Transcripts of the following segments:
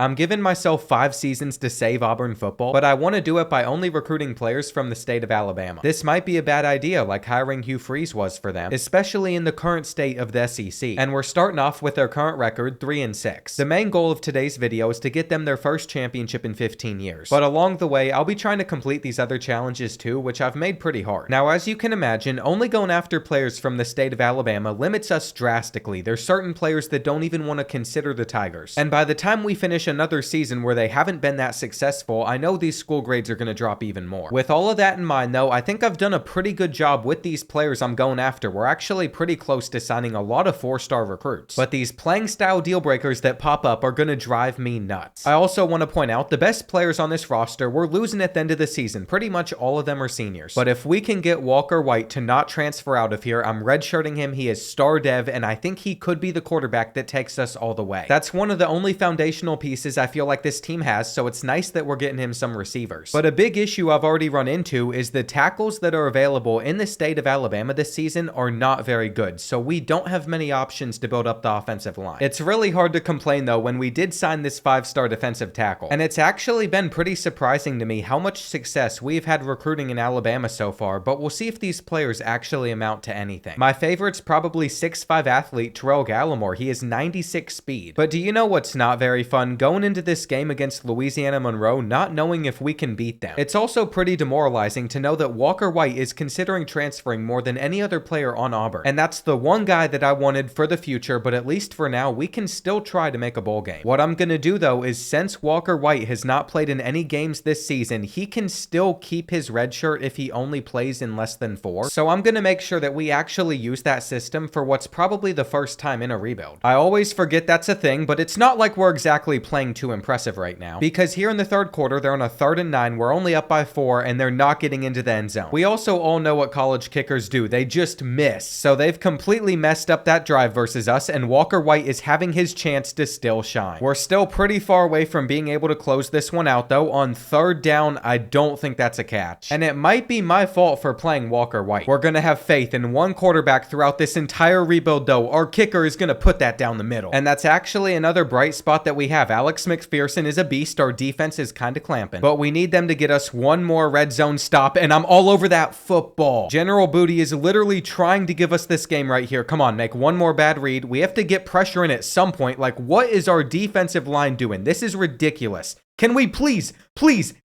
I'm giving myself 5 seasons to save Auburn football, but I want to do it by only recruiting players from the state of Alabama. This might be a bad idea like hiring Hugh Freeze was for them, especially in the current state of the SEC. And we're starting off with their current record 3-6. The main goal of today's video is to get them their first championship in 15 years. But along the way, I'll be trying to complete these other challenges too, which I've made pretty hard. Now, as you can imagine, only going after players from the state of Alabama limits us drastically. There's certain players that don't even want to consider the Tigers. And by the time we finish another season where they haven't been that successful, I know these school grades are going to drop even more. With all of that in mind though, I think I've done a pretty good job with these players I'm going after. We're actually pretty close to signing a lot of 4-star recruits. But these playing style deal breakers that pop up are going to drive me nuts. I also want to point out the best players on this roster we're losing at the end of the season. Pretty much all of them are seniors. But if we can get Walker White to not transfer out of here, I'm redshirting him. He is star dev and I think he could be the quarterback that takes us all the way. That's one of the only foundational pieces I feel like this team has, so it's nice that we're getting him some receivers. But a big issue I've already run into is the tackles that are available in the state of Alabama this season are not very good, so we don't have many options to build up the offensive line. It's really hard to complain though when we did sign this 5-star defensive tackle, and it's actually been pretty surprising to me how much success we've had recruiting in Alabama so far, but we'll see if these players actually amount to anything. My favorite's probably 6'5" athlete Terrell Gallimore. He is 96 speed. But do you know what's not very fun? Going into this game against Louisiana Monroe not knowing if we can beat them. It's also pretty demoralizing to know that Walker White is considering transferring more than any other player on Auburn. And that's the one guy that I wanted for the future, but at least for now, we can still try to make a bowl game. What I'm gonna do though is since Walker White has not played in any games this season, he can still keep his red shirt if he only plays in less than 4. So I'm gonna make sure that we actually use that system for what's probably the first time in a rebuild. I always forget that's a thing, but it's not like we're exactly playing too impressive right now, because here in the third quarter, they're on a 3rd and 9, we're only up by 4, and they're not getting into the end zone. We also all know what college kickers do. They just miss. So they've completely messed up that drive versus us, and Walker White is having his chance to still shine. We're still pretty far away from being able to close this one out, though. On 3rd down, I don't think that's a catch. And it might be my fault for playing Walker White. We're gonna have faith in one quarterback throughout this entire rebuild, though. Our kicker is gonna put that down the middle. And that's actually another bright spot that we have. Alex McPherson is a beast. Our defense is kind of clamping, but we need them to get us one more red zone stop, and I'm all over that football. General Booty is literally trying to give us this game right here. Come on, make one more bad read. We have to get pressure in at some point. Like, what is our defensive line doing? This is ridiculous. Can we please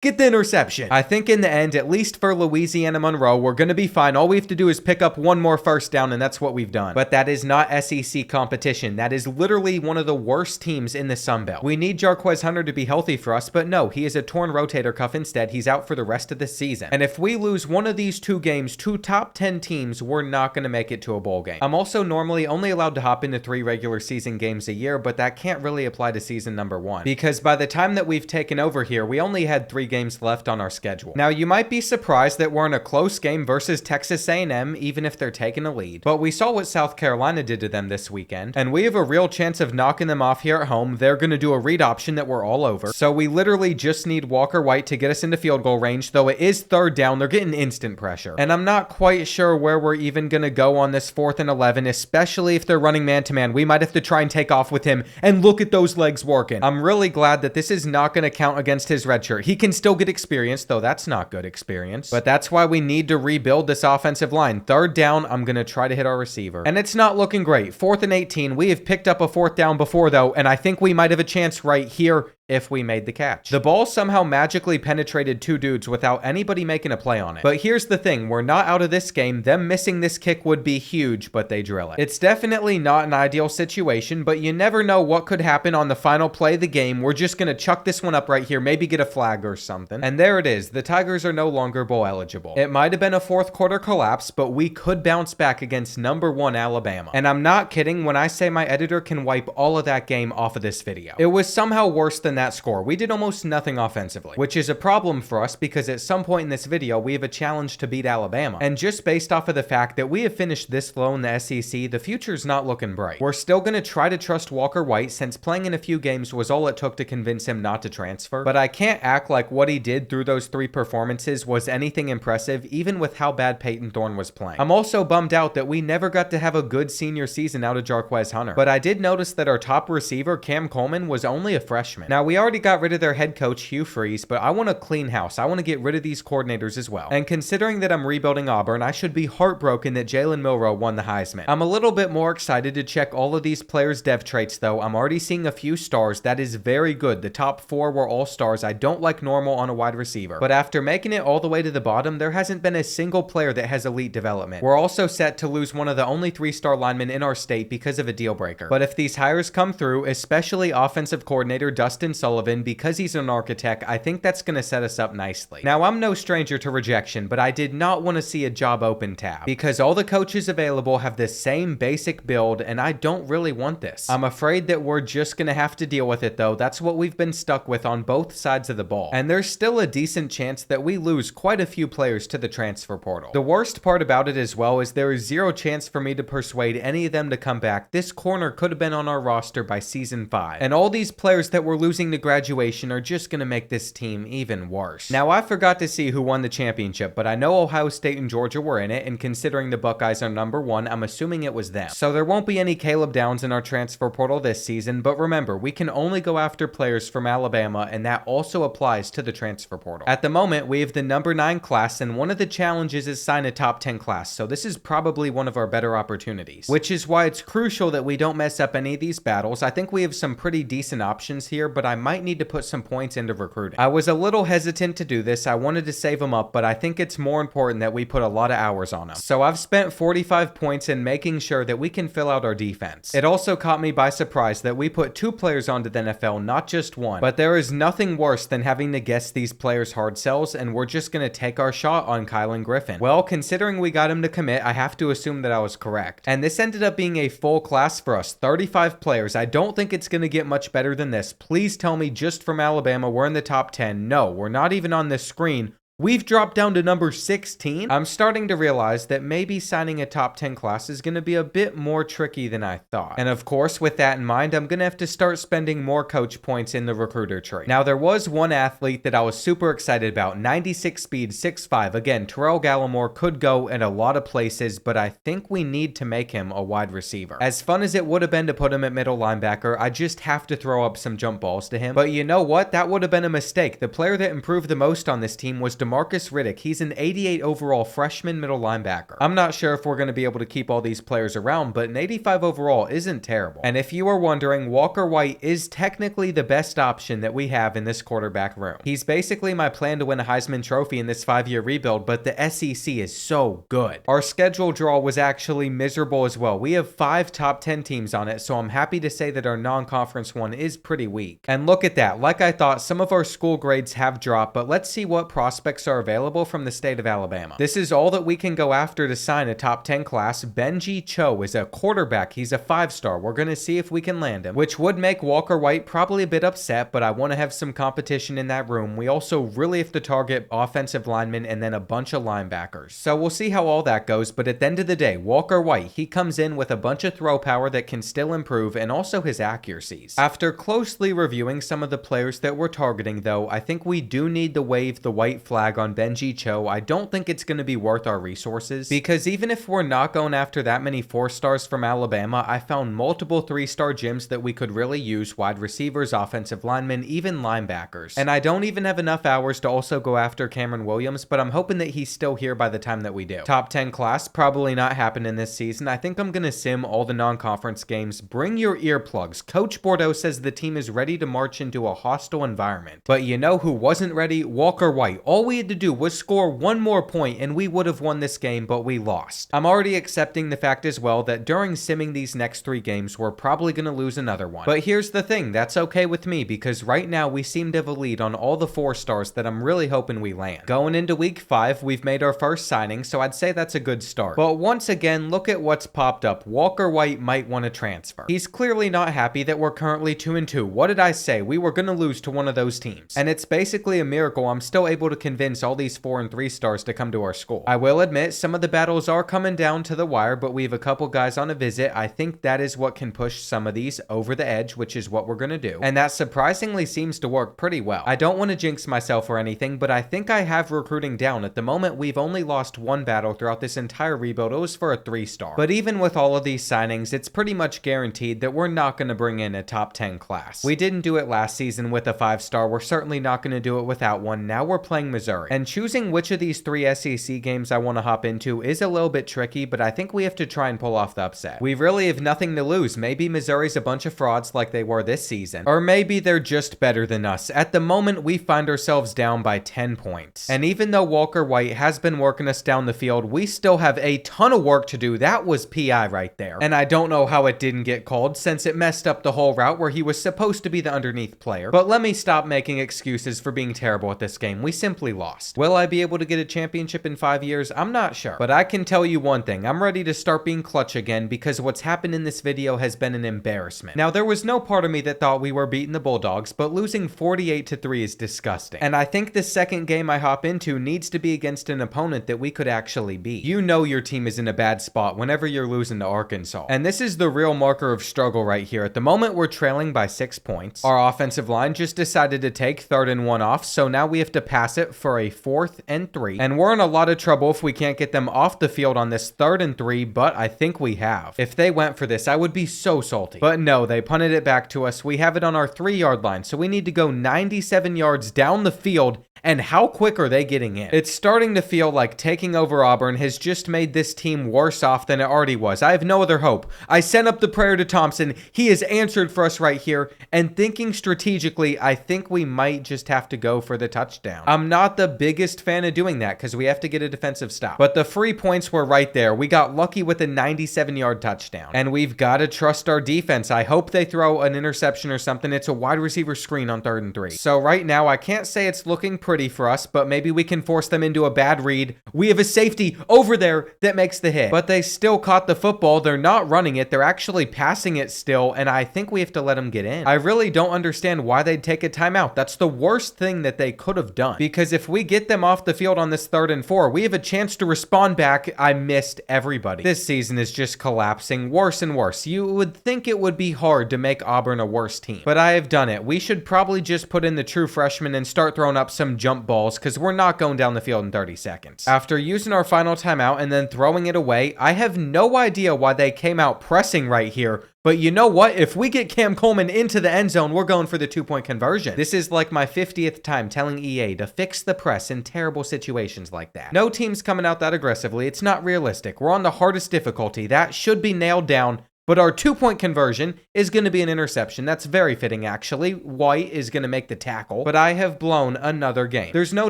get the interception? I think in the end, at least for Louisiana Monroe, we're going to be fine. All we have to do is pick up one more 1st down, and that's what we've done. But that is not SEC competition. That is literally one of the worst teams in the Sun Belt. We need Jarquez Hunter to be healthy for us, but no, he is a torn rotator cuff instead. He's out for the rest of the season. And if we lose one of these 2 games, 2 top 10 teams, we're not going to make it to a bowl game. I'm also normally only allowed to hop into 3 regular season games a year, but that can't really apply to season number 1, because by the time that we've taken over here, we only had 3 games left on our schedule. Now, you might be surprised that we're in a close game versus Texas A&M, even if they're taking a lead. But we saw what South Carolina did to them this weekend, and we have a real chance of knocking them off here at home. They're going to do a read option that we're all over. So we literally just need Walker White to get us into field goal range, though it is 3rd down. They're getting instant pressure. And I'm not quite sure where we're even going to go on this 4th and 11, especially if they're running man-to-man. We might have to try and take off with him, and look at those legs working. I'm really glad that this is not going to count against his red shirt. He can still get experience, though that's not good experience. But that's why we need to rebuild this offensive line. 3rd down, I'm going to try to hit our receiver. And it's not looking great. 4th and 18. We have picked up a 4th down before, though, and I think we might have a chance right here if we made the catch. The ball somehow magically penetrated 2 dudes without anybody making a play on it. But here's the thing, we're not out of this game. Them missing this kick would be huge, but they drill it. It's definitely not an ideal situation, but you never know what could happen on the final play of the game. We're just gonna chuck this one up right here, maybe get a flag or something. And there it is. The Tigers are no longer bowl eligible. It might have been a 4th quarter collapse, but we could bounce back against number 1 Alabama. And I'm not kidding when I say my editor can wipe all of that game off of this video. It was somehow worse than that score. We did almost nothing offensively, which is a problem for us because at some point in this video, we have a challenge to beat Alabama. And just based off of the fact that we have finished this low in the SEC, the future's not looking bright. We're still going to try to trust Walker White since playing in a few games was all it took to convince him not to transfer. But I can't act like what he did through those 3 performances was anything impressive, even with how bad Peyton Thorne was playing. I'm also bummed out that we never got to have a good senior season out of Jarquez Hunter. But I did notice that our top receiver, Cam Coleman, was only a freshman. Now, Now, we already got rid of their head coach, Hugh Freeze, but I want to clean house. I want to get rid of these coordinators as well. And considering that I'm rebuilding Auburn, I should be heartbroken that Jalen Milroe won the Heisman. I'm a little bit more excited to check all of these players' dev traits though. I'm already seeing a few stars. That is very good. The top 4 were all stars. I don't like normal on a wide receiver. But after making it all the way to the bottom, there hasn't been a single player that has elite development. We're also set to lose one of the only 3-star linemen in our state because of a deal breaker. But if these hires come through, especially offensive coordinator Dustin Sullivan, because he's an architect, I think that's going to set us up nicely. Now, I'm no stranger to rejection, but I did not want to see a job open tab because all the coaches available have the same basic build and I don't really want this. I'm afraid that we're just going to have to deal with it though. That's what we've been stuck with on both sides of the ball. And there's still a decent chance that we lose quite a few players to the transfer portal. The worst part about it as well is there is zero chance for me to persuade any of them to come back. This corner could have been on our roster by season 5. And all these players that we're losing to graduation are just going to make this team even worse. Now, I forgot to see who won the championship, but I know Ohio State and Georgia were in it, and considering the Buckeyes are number 1, I'm assuming it was them. So there won't be any Caleb Downs in our transfer portal this season, but remember, we can only go after players from Alabama, and that also applies to the transfer portal. At the moment, we have the number 9 class, and one of the challenges is sign a top 10 class, so this is probably one of our better opportunities, which is why it's crucial that we don't mess up any of these battles. I think we have some pretty decent options here, but I might need to put some points into recruiting. I was a little hesitant to do this. I wanted to save them up, but I think it's more important that we put a lot of hours on them. So I've spent 45 points in making sure that we can fill out our defense. It also caught me by surprise that we put 2 players onto the NFL, not just 1. But there is nothing worse than having to guess these players' hard sells, and we're just going to take our shot on Kylan Griffin. Well, considering we got him to commit, I have to assume that I was correct. And this ended up being a full class for us, 35 players. I don't think it's going to get much better than this. Please tell me just from Alabama we're in the top 10. No, we're not even on this screen. We've dropped down to number 16. I'm starting to realize that maybe signing a top 10 class is going to be a bit more tricky than I thought. And of course, with that in mind, I'm going to have to start spending more coach points in the recruiter tree. Now, there was one athlete that I was super excited about, 96 speed, 6'5". Again, Terrell Gallimore could go in a lot of places, but I think we need to make him a wide receiver. As fun as it would have been to put him at middle linebacker, I just have to throw up some jump balls to him. But you know what? That would have been a mistake. The player that improved the most on this team was Marcus Riddick. He's an 88 overall freshman middle linebacker. I'm not sure if we're going to be able to keep all these players around, but an 85 overall isn't terrible. And if you are wondering, Walker White is technically the best option that we have in this quarterback room. He's basically my plan to win a Heisman Trophy in this 5-year rebuild, but the SEC is so good. Our schedule draw was actually miserable as well. We have 5 top 10 teams on it, so I'm happy to say that our non-conference one is pretty weak. And look at that. Like I thought, some of our school grades have dropped, but let's see what prospects are available from the state of Alabama. This is all that we can go after to sign a top 10 class. Benji Cho is a quarterback. He's a 5-star. We're going to see if we can land him, which would make Walker White probably a bit upset, but I want to have some competition in that room. We also really have to target offensive linemen and then a bunch of linebackers. So we'll see how all that goes, but at the end of the day, Walker White, he comes in with a bunch of throw power that can still improve and also his accuracies. After closely reviewing some of the players that we're targeting though, I think we do need to wave the white flag on Benji Cho. I don't think it's going to be worth our resources because even if we're not going after that many 4-stars from Alabama, I found multiple 3-star gyms that we could really use: wide receivers, offensive linemen, even linebackers. And I don't even have enough hours to also go after Cameron Williams, but I'm hoping that he's still here by the time that we do. Top 10 class, probably not happening this season. I think I'm going to sim all the non-conference games. Bring your earplugs. Coach Bordeaux says the team is ready to march into a hostile environment. But you know who wasn't ready? Walker White. All we had to do was score one more point and we would have won this game, but we lost. I'm already accepting the fact as well that during simming these next 3 games, we're probably going to lose another one. But here's the thing, that's okay with me because right now we seem to have a lead on all the 4-stars that I'm really hoping we land. Going into week 5, we've made our first signing, so I'd say that's a good start. But once again, look at what's popped up. Walker White might want to transfer. He's clearly not happy that we're currently 2-2. What did I say? We were going to lose to one of those teams. And it's basically a miracle I'm still able to convince convince all these 4 and 3 stars to come to our school. I will admit some of the battles are coming down to the wire, but we have a couple guys on a visit. I think that is what can push some of these over the edge, which is what we're going to do. And that surprisingly seems to work pretty well. I don't want to jinx myself or anything, but I think I have recruiting down. At the moment, we've only lost one battle throughout this entire rebuild. It was for a 3-star. But even with all of these signings, it's pretty much guaranteed that we're not going to bring in a top 10 class. We didn't do it last season with a 5-star. We're certainly not going to do it without one. Now we're playing Missouri. And choosing which of these 3 SEC games I want to hop into is a little bit tricky, but I think we have to try and pull off the upset. We really have nothing to lose. Maybe Missouri's a bunch of frauds like they were this season. Or maybe they're just better than us. At the moment, we find ourselves down by 10 points. And even though Walker White has been working us down the field, we still have a ton of work to do. That was PI right there. And I don't know how it didn't get called since it messed up the whole route where he was supposed to be the underneath player. But let me stop making excuses for being terrible at this game. We simply lost. Will I be able to get a championship in 5 years? I'm not sure. But I can tell you one thing. I'm ready to start being clutch again because what's happened in this video has been an embarrassment. Now, there was no part of me that thought we were beating the Bulldogs, but losing 48-3 is disgusting. And I think the second game I hop into needs to be against an opponent that we could actually beat. You know your team is in a bad spot whenever you're losing to Arkansas. And this is the real marker of struggle right here. At the moment, we're trailing by 6 points. Our offensive line just decided to take 3rd and 1 off, so now we have to pass it for a 4th and 3. And we're in a lot of trouble if we can't get them off the field on this 3rd and 3, but I think we have. If they went for this, I would be so salty. But no, they punted it back to us. We have it on our 3-yard line, so we need to go 97 yards down the field. And how quick are they getting in? It's starting to feel like taking over Auburn has just made this team worse off than it already was. I have no other hope. I sent up the prayer to Thompson. He has answered for us right here. And thinking strategically, I think we might just have to go for the touchdown. I'm not the biggest fan of doing that because we have to get a defensive stop. But the free points were right there. We got lucky with a 97-yard touchdown. And we've got to trust our defense. I hope they throw an interception or something. It's a wide receiver screen on 3rd and 3. So right now, I can't say it's looking pretty for us, but maybe we can force them into a bad read. We have a safety over there that makes the hit, but they still caught the football. They're not running it. They're actually passing it still, and I think we have to let them get in. I really don't understand why they'd take a timeout. That's the worst thing that they could have done, because if we get them off the field on this 3rd and 4, we have a chance to respond back. I missed everybody. This season is just collapsing worse and worse. You would think it would be hard to make Auburn a worse team, but I have done it. We should probably just put in the true freshmen and start throwing up some jump balls because we're not going down the field in 30 seconds. After using our final timeout and then throwing it away, I have no idea why they came out pressing right here. But you know what? If we get Cam Coleman into the end zone, we're going for the 2-point conversion. This is like my 50th time telling EA to fix the press in terrible situations like that. No team's coming out that aggressively. It's not realistic. We're on the hardest difficulty. That should be nailed down. But our 2-point conversion is going to be an interception. That's very fitting, actually. White is going to make the tackle, but I have blown another game. There's no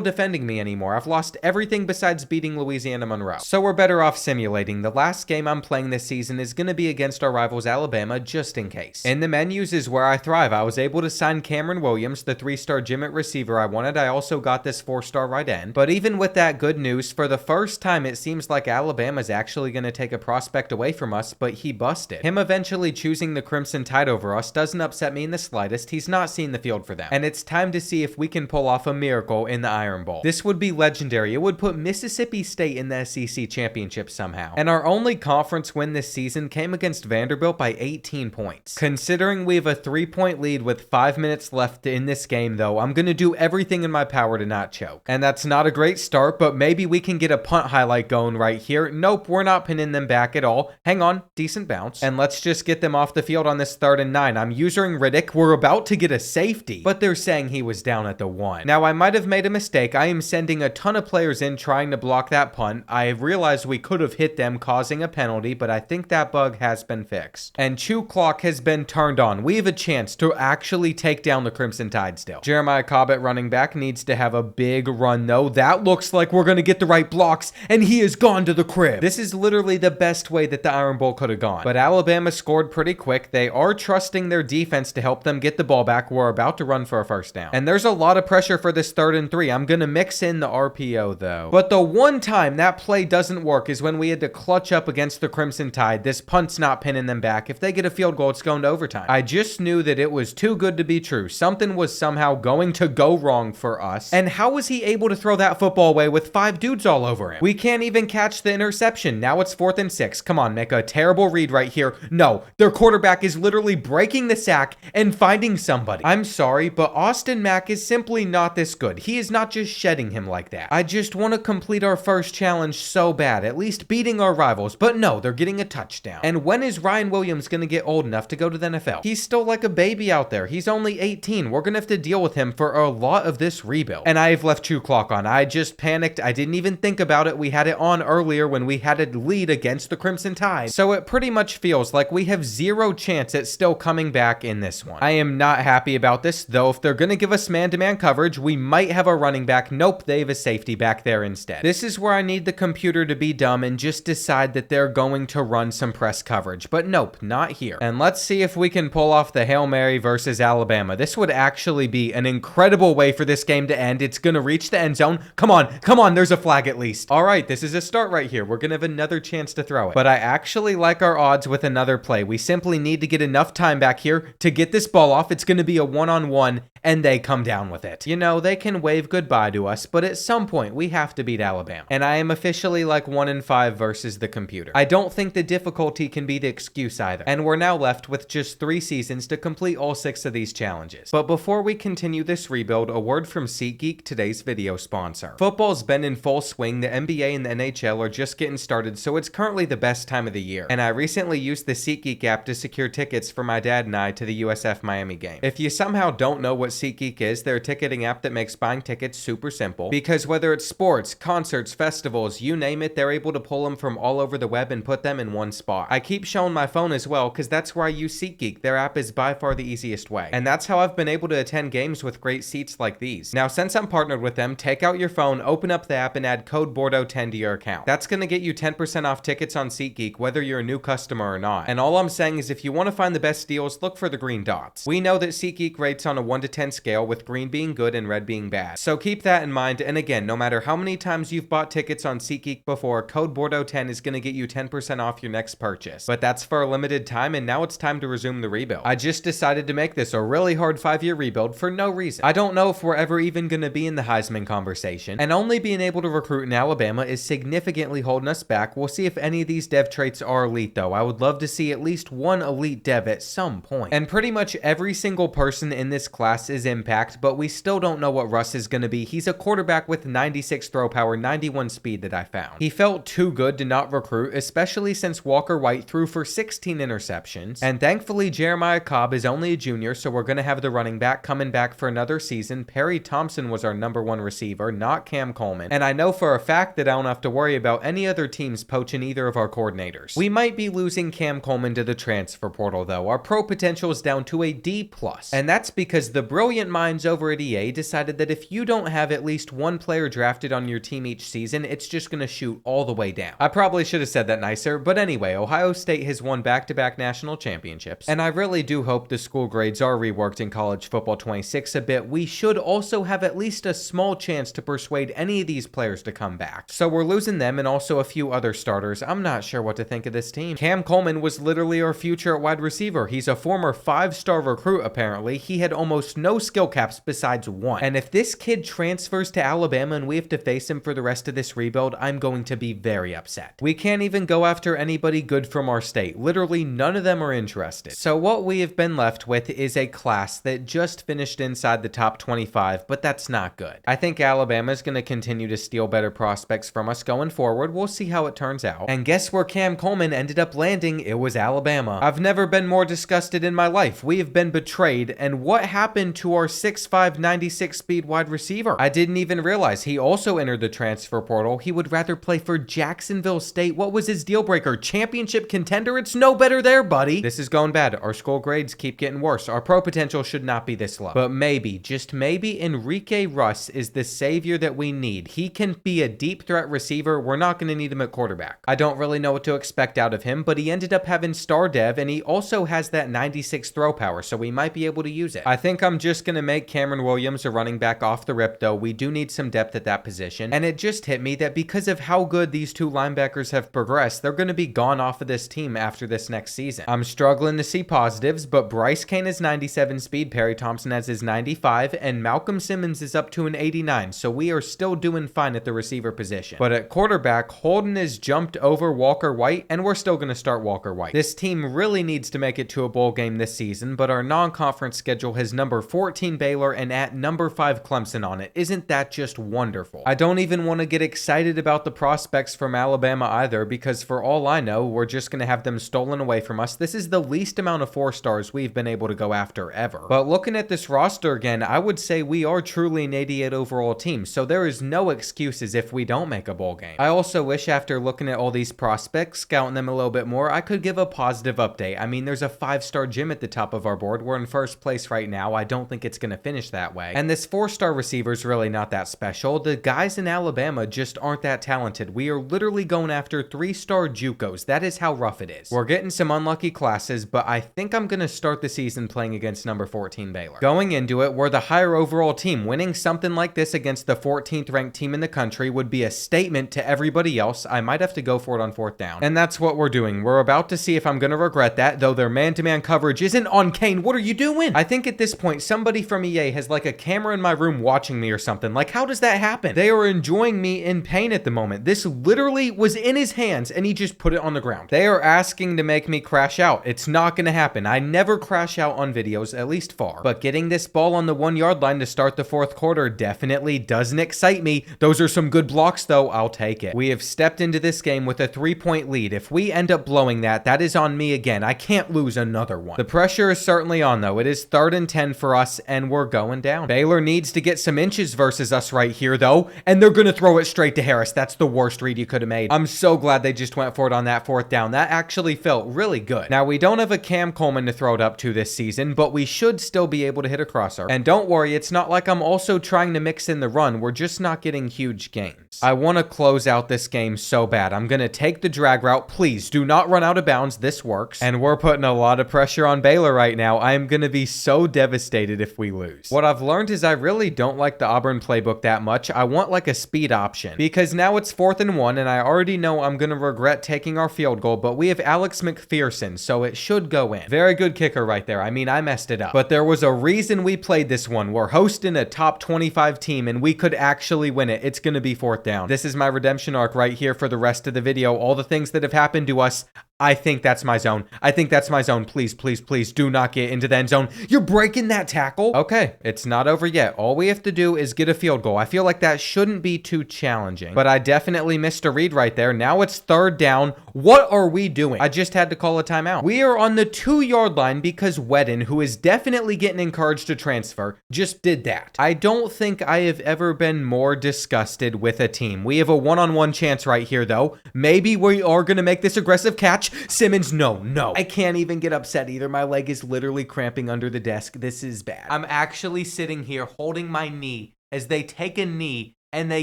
defending me anymore. I've lost everything besides beating Louisiana Monroe. So we're better off simulating. The last game I'm playing this season is going to be against our rivals Alabama, just in case. In the menus is where I thrive. I was able to sign Cameron Williams, the 3-star gym at receiver I wanted. I also got this 4-star right end. But even with that good news, for the first time, it seems like Alabama's actually going to take a prospect away from us, but he busted. Him eventually choosing the Crimson Tide over us doesn't upset me in the slightest. He's not seen the field for them. And it's time to see if we can pull off a miracle in the Iron Bowl. This would be legendary. It would put Mississippi State in the SEC championship somehow. And our only conference win this season came against Vanderbilt by 18 points. Considering we have a 3-point lead with 5 minutes left in this game though, I'm going to do everything in my power to not choke. And that's not a great start, but maybe we can get a punt highlight going right here. Nope, we're not pinning them back at all. Hang on, decent bounce. And let's just get them off the field on this 3rd and 9. I'm using Riddick. We're about to get a safety, but they're saying he was down at the 1. Now, I might have made a mistake. I am sending a ton of players in trying to block that punt. I realized we could have hit them, causing a penalty, but I think that bug has been fixed. And Chew Clock has been turned on. We have a chance to actually take down the Crimson Tide still. Jeremiah Cobb at running back needs to have a big run, though. That looks like we're going to get the right blocks, and he has gone to the crib. This is literally the best way that the Iron Bowl could have gone. But Alabama Alabama scored pretty quick. They are trusting their defense to help them get the ball back. We're about to run for a first down. And there's a lot of pressure for this 3rd and 3. I'm going to mix in the RPO though. But the one time that play doesn't work is when we had to clutch up against the Crimson Tide. This punt's not pinning them back. If they get a field goal, it's going to overtime. I just knew that it was too good to be true. Something was somehow going to go wrong for us. And how was he able to throw that football away with 5 dudes all over him? We can't even catch the interception. Now it's 4th and 6. Come on, make a terrible read right here. No, their quarterback is literally breaking the sack and finding somebody. I'm sorry, but Austin Mack is simply not this good. He is not just shedding him like that. I just want to complete our first challenge so bad, at least beating our rivals, but no, they're getting a touchdown. And when is Ryan Williams going to get old enough to go to the NFL? He's still like a baby out there. He's only 18. We're going to have to deal with him for a lot of this rebuild. And I've left True Clock on. I just panicked. I didn't even think about it. We had it on earlier when we had a lead against the Crimson Tide. So it pretty much feels like we have zero chance at still coming back in this one. I am not happy about this, though. If they're going to give us man-to-man coverage, we might have a running back. Nope, they have a safety back there instead. This is where I need the computer to be dumb and just decide that they're going to run some press coverage. But nope, not here. And let's see if we can pull off the Hail Mary versus Alabama. This would actually be an incredible way for this game to end. It's going to reach the end zone. Come on, there's a flag at least. All right, this is a start right here. We're going to have another chance to throw it. But I actually like our odds with another play. We simply need to get enough time back here to get this ball off. It's going to be a one-on-one, and they come down with it. You know, they can wave goodbye to us, but at some point, we have to beat Alabama. And I am officially like 1-5 versus the computer. I don't think the difficulty can be the excuse either. And we're now left with just 3 seasons to complete all 6 of these challenges. But before we continue this rebuild, a word from SeatGeek, today's video sponsor. Football's been in full swing. The NBA and the NHL are just getting started, so it's currently the best time of the year. And I recently used the SeatGeek app to secure tickets for my dad and I to the USF Miami game. If you somehow don't know what SeatGeek is, they're a ticketing app that makes buying tickets super simple, because whether it's sports, concerts, festivals, you name it, they're able to pull them from all over the web and put them in one spot. I keep showing my phone as well, because that's where I use SeatGeek. Their app is by far the easiest way. And that's how I've been able to attend games with great seats like these. Now, since I'm partnered with them, take out your phone, open up the app, and add code Bordeaux10 to your account. That's going to get you 10% off tickets on SeatGeek, whether you're a new customer or not. And all I'm saying is if you want to find the best deals, look for the green dots. We know that SeatGeek rates on a 1 to 10 scale, with green being good and red being bad. So keep that in mind, and again, no matter how many times you've bought tickets on SeatGeek before, code Bordeaux10 is going to get you 10% off your next purchase. But that's for a limited time, and now it's time to resume the rebuild. I just decided to make this a really hard 5-year rebuild for no reason. I don't know if we're ever even going to be in the Heisman conversation, and only being able to recruit in Alabama is significantly holding us back. We'll see if any of these dev traits are elite though. I would love to see at least one elite dev at some point. And pretty much every single person in this class is impact, but we still don't know what Russ is going to be. He's a quarterback with 96 throw power, 91 speed that I found. He felt too good to not recruit, especially since Walker White threw for 16 interceptions. And thankfully, Jeremiah Cobb is only a junior, so we're going to have the running back coming back for another season. Perry Thompson was our #1 receiver, not Cam Coleman. And I know for a fact that I don't have to worry about any other teams poaching either of our coordinators. We might be losing Cam Coleman to the transfer portal though. Our pro potential is down to a D+. And that's because the brilliant minds over at EA decided that if you don't have at least one player drafted on your team each season, it's just going to shoot all the way down. I probably should have said that nicer, but anyway, Ohio State has won back-to-back national championships, and I really do hope the school grades are reworked in College Football 26 a bit. We should also have at least a small chance to persuade any of these players to come back. So we're losing them and also a few other starters. I'm not sure what to think of this team. Cam Coleman was literally our future at wide receiver. He's a former 5-star recruit apparently. He had almost no skill caps besides one. And if this kid transfers to Alabama and we have to face him for the rest of this rebuild, I'm going to be very upset. We can't even go after anybody good from our state. Literally none of them are interested. So what we have been left with is a class that just finished inside the top 25, but that's not good. I think Alabama is going to continue to steal better prospects from us going forward. We'll see how it turns out. And guess where Cam Coleman ended up landing? It was Alabama. I've never been more disgusted in my life. We have been betrayed. And what happened to our 6'5", 96 speed wide receiver? I didn't even realize he also entered the transfer portal. He would rather play for Jacksonville State. What was his deal breaker? Championship contender? It's no better there, buddy. This is going bad. Our school grades keep getting worse. Our pro potential should not be this low. But maybe, just maybe, Enrique Russ is the savior that we need. He can be a deep threat receiver. We're not going to need him at quarterback. I don't really know what to expect out of him, but he ended up having star dev, and he also has that 96 throw power, so we might be able to use it. I think I'm just going to make Cameron Williams a running back off the rip, though. We do need some depth at that position, and it just hit me that because of how good these two linebackers have progressed, they're going to be gone off of this team after this next season. I'm struggling to see positives, but Bryce Kane is 97 speed, Perry Thompson has his 95, and Malcolm Simmons is up to an 89, so we are still doing fine at the receiver position. But at quarterback, Holden is jumped over Walker White, and we're still going to start Walker White. This team really needs to make it to a bowl game this season, but our non-conference schedule has number 14 Baylor and at number 5 Clemson on it. Isn't that just wonderful? I don't even want to get excited about the prospects from Alabama either, because for all I know, we're just going to have them stolen away from us. This is the least amount of 4 stars we've been able to go after ever. But looking at this roster again, I would say we are truly an 88 overall team, so there is no excuses if we don't make a bowl game. I also wish after looking at all these prospects, scouting them a little bit more, I could give a positive update. I mean, there's a 5-star gym at the top of our board. We're in first place right now. I don't think it's going to finish that way. And this 4-star receiver is really not that special. The guys in Alabama just aren't that talented. We are literally going after 3-star JUCOs. That is how rough it is. We're getting some unlucky classes, but I think I'm going to start the season playing against number 14 Baylor. Going into it, we're the higher overall team. Winning something like this against the 14th ranked team in the country would be a statement to everybody else. I might have to go for it on 4th down. And that's what we're doing. We're about to see if I'm going to regret that, though their man-to-man coverage isn't on Kane. What are you doing? I think at this point, somebody from EA has like a camera in my room watching me or something. Like, how does that happen? They are enjoying me in pain at the moment. This literally was in his hands and he just put it on the ground. They are asking to make me crash out. It's not going to happen. I never crash out on videos, at least far. But getting this ball on the 1-yard line to start the 4th quarter definitely doesn't excite me. Those are some good blocks though. I'll take it. We have stepped into this game with a 3-point lead. If we end up blowing that, that is on me again. I can't lose another one. The pressure is certainly on though. It is 3rd and 10 for us and we're going down. Baylor needs to get some inches versus us right here though, and they're going to throw it straight to Harris. That's the worst read you could have made. I'm so glad they just went for it on that 4th down. That actually felt really good. Now we don't have a Cam Coleman to throw it up to this season, but we should still be able to hit a crosser. And don't worry, it's not like I'm also trying to mix in the run. We're just not getting huge gains. I want to close out this game so bad. I'm going to take the drag route. Please do not run out of bounds. This works. And we're putting a lot of pressure on Baylor right now. I am going to be so devastated if we lose. What I've learned is I really don't like the Auburn playbook that much. I want like a speed option because now it's 4th and 1 and I already know I'm going to regret taking our field goal, but we have Alex McPherson, so it should go in. Very good kicker right there. I mean, I messed it up, but there was a reason we played this one. We're hosting a top 25 team and we could actually win it. It's going to be 4th down. This is my redemption arc right here for the rest of the video. All the things that have happened to us. I think that's my zone. I think that's my zone. Please, please, please do not get into the end zone. You're breaking that tackle. Okay, it's not over yet. All we have to do is get a field goal. I feel like that shouldn't be too challenging, but I definitely missed a read right there. Now it's 3rd down. What are we doing? I just had to call a timeout. We are on the 2-yard line because Wedden, who is definitely getting encouraged to transfer, just did that. I don't think I have ever been more disgusted with a team. We have a one-on-one chance right here, though. Maybe we are going to make this aggressive catch. Simmons, no. I can't even get upset either. My leg is literally cramping under the desk. This is bad. I'm actually sitting here holding my knee as they take a knee and they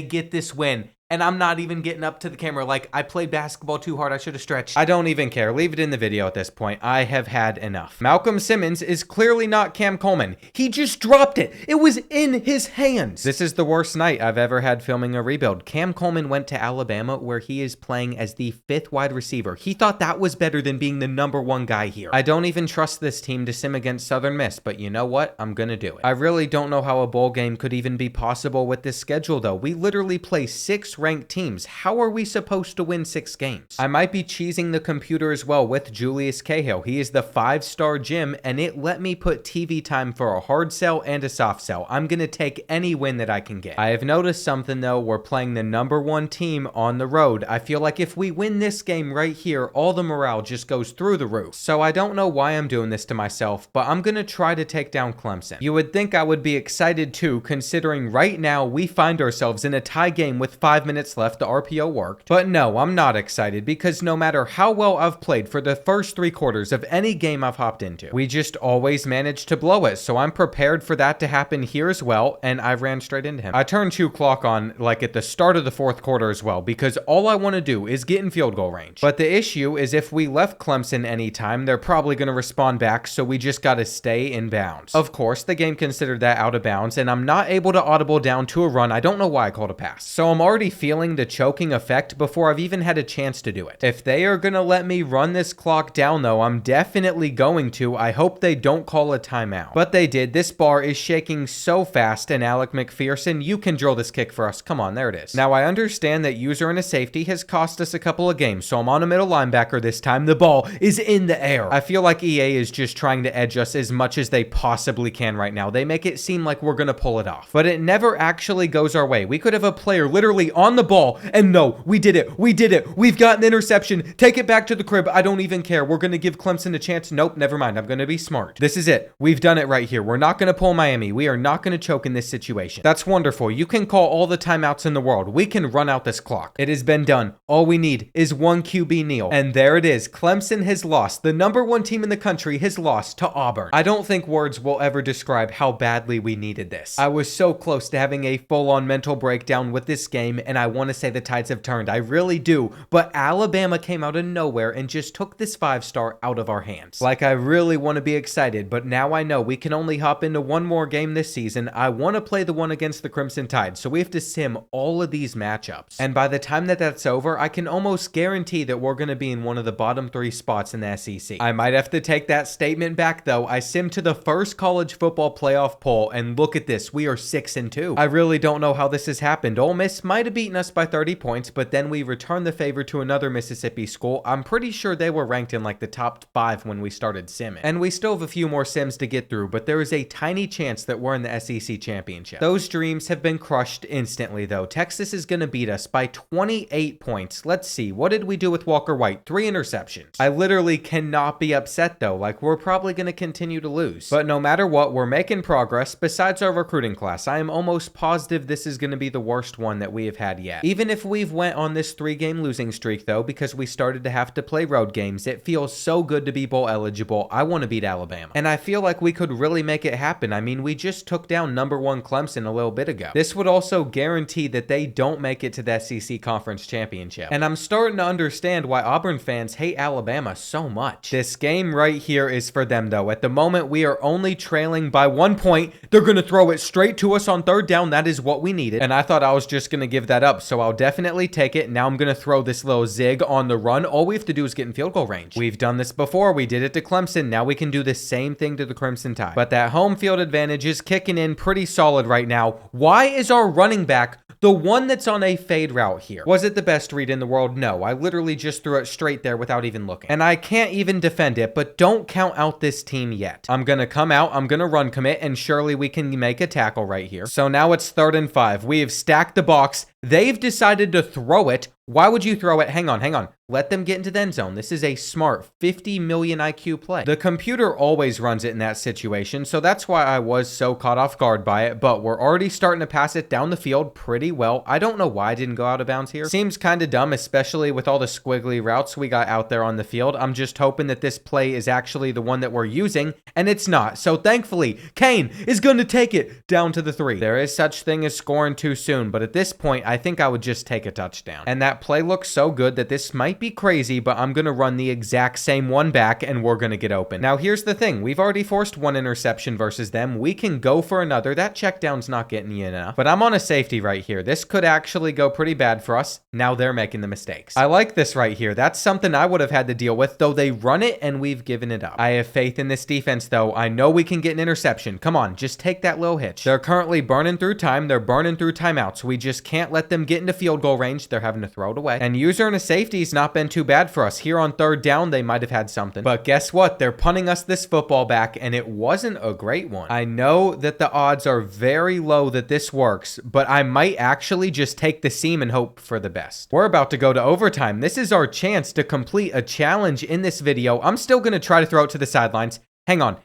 get this win. And I'm not even getting up to the camera like I played basketball too hard. I should have stretched. I don't even care. Leave it in the video at this point. I have had enough. Malcolm Simmons is clearly not Cam Coleman. He just dropped it. It was in his hands. This is the worst night I've ever had filming a rebuild. Cam Coleman went to Alabama where he is playing as the 5th wide receiver. He thought that was better than being the number 1 guy here. I don't even trust this team to sim against Southern Miss, but you know what? I'm gonna do it. I really don't know how a bowl game could even be possible with this schedule though. We literally play 6 ranked teams. How are we supposed to win 6 games? I might be cheesing the computer as well with Julius Cahill. He is the 5-star gym and it let me put TV time for a hard sell and a soft sell. I'm gonna take any win that I can get. I have noticed something though. We're playing the number 1 team on the road. I feel like if we win this game right here, all the morale just goes through the roof. So I don't know why I'm doing this to myself, but I'm gonna try to take down Clemson. You would think I would be excited too, considering right now we find ourselves in a tie game with 5 minutes minutes left, the RPO worked. But no, I'm not excited because no matter how well I've played for the first 3 quarters of any game I've hopped into, we just always manage to blow it. So I'm prepared for that to happen here as well, and I ran straight into him. I turned 2 clock on like at the start of the 4th quarter as well because all I want to do is get in field goal range. But the issue is if we left Clemson anytime, they're probably going to respond back, so we just got to stay in bounds. Of course, the game considered that out of bounds, and I'm not able to audible down to a run. I don't know why I called a pass. So I'm already feeling the choking effect before I've even had a chance to do it. If they are going to let me run this clock down though, I'm definitely going to. I hope they don't call a timeout. But they did. This bar is shaking so fast, and Alec McPherson, you can drill this kick for us. Come on, there it is. Now I understand that user and a safety has cost us a couple of games, so I'm on a middle linebacker this time. The ball is in the air. I feel like EA is just trying to edge us as much as they possibly can right now. They make it seem like we're gonna pull it off, but it never actually goes our way. We could have a player literally on the ball, and no, we did it. We did it. We've got an interception. Take it back to the crib. I don't even care. We're gonna give Clemson a chance. Nope, never mind. I'm gonna be smart. This is it. We've done it right here. We're not gonna pull Miami. We are not gonna choke in this situation. That's wonderful. You can call all the timeouts in the world. We can run out this clock. It has been done. All we need is one QB kneel. And there it is. Clemson has lost. The #1 team in the country has lost to Auburn. I don't think words will ever describe how badly we needed this. I was so close to having a full-on mental breakdown with this game, and I want to say the tides have turned. I really do. But Alabama came out of nowhere and just took this 5-star out of our hands. Like, I really want to be excited, but now I know we can only hop into one more game this season. I want to play the one against the Crimson Tide, so we have to sim all of these matchups. And by the time that that's over, I can almost guarantee that we're going to be in one of the bottom 3 spots in the SEC. I might have to take that statement back though. I simmed to the first college football playoff poll, and look at this. We are 6-2. I really don't know how this has happened. Ole Miss might have beaten us by 30 points, but then we returned the favor to another Mississippi school. I'm pretty sure they were ranked in like the top 5 when we started simming. And we still have a few more sims to get through, but there is a tiny chance that we're in the SEC championship. Those dreams have been crushed instantly though. Texas is going to beat us by 28 points. Let's see. What did we do with Walker White? 3 interceptions. I literally cannot be upset though. Like, we're probably going to continue to lose. But no matter what, we're making progress. Besides our recruiting class, I am almost positive this is going to be the worst one that we have had yet. Even if we've went on this 3-game losing streak though, because we started to have to play road games, it feels so good to be bowl eligible. I want to beat Alabama. And I feel like we could really make it happen. I mean, we just took down #1 Clemson a little bit ago. This would also guarantee that they don't make it to the SEC Conference Championship. And I'm starting to understand why Auburn fans hate Alabama so much. This game right here is for them though. At the moment, we are only trailing by 1 point. They're going to throw it straight to us on 3rd down. That is what we needed. And I thought I was just going to give that up. So I'll definitely take it. Now I'm going to throw this little zig on the run. All we have to do is get in field goal range. We've done this before. We did it to Clemson. Now we can do the same thing to the Crimson Tide. But that home field advantage is kicking in pretty solid right now. Why is our running back the one that's on a fade route here? Was it the best read in the world? No, I literally just threw it straight there without even looking. And I can't even defend it, but don't count out this team yet. I'm gonna come out, I'm gonna run commit, and surely we can make a tackle right here. So now it's 3rd and 5. We have stacked the box. They've decided to throw it. Why would you throw it? Hang on. Let them get into the end zone. This is a smart 50 million IQ play. The computer always runs it in that situation, so that's why I was so caught off guard by it, but we're already starting to pass it down the field pretty well. I don't know why I didn't go out of bounds here. Seems kind of dumb, especially with all the squiggly routes we got out there on the field. I'm just hoping that this play is actually the one that we're using, and it's not. So thankfully, Kane is going to take it down to the 3. There is such thing as scoring too soon, but at this point, I think I would just take a touchdown. And that play looks so good that this might be crazy, but I'm going to run the exact same one back and we're going to get open. Now, here's the thing. We've already forced 1 interception versus them. We can go for another. That check down's not getting you enough, but I'm on a safety right here. This could actually go pretty bad for us. Now they're making the mistakes. I like this right here. That's something I would have had to deal with, though they run it and we've given it up. I have faith in this defense, though. I know we can get an interception. Come on, just take that little hitch. They're currently burning through time. They're burning through timeouts. We just can't let them get into field goal range. They're having to throw it away. And user and a safety's not been too bad for us. Here on 3rd down, they might have had something. But guess what? They're punting us this football back, and it wasn't a great one. I know that the odds are very low that this works, but I might actually just take the seam and hope for the best. We're about to go to overtime. This is our chance to complete a challenge in this video. I'm still going to try to throw it to the sidelines. Hang on.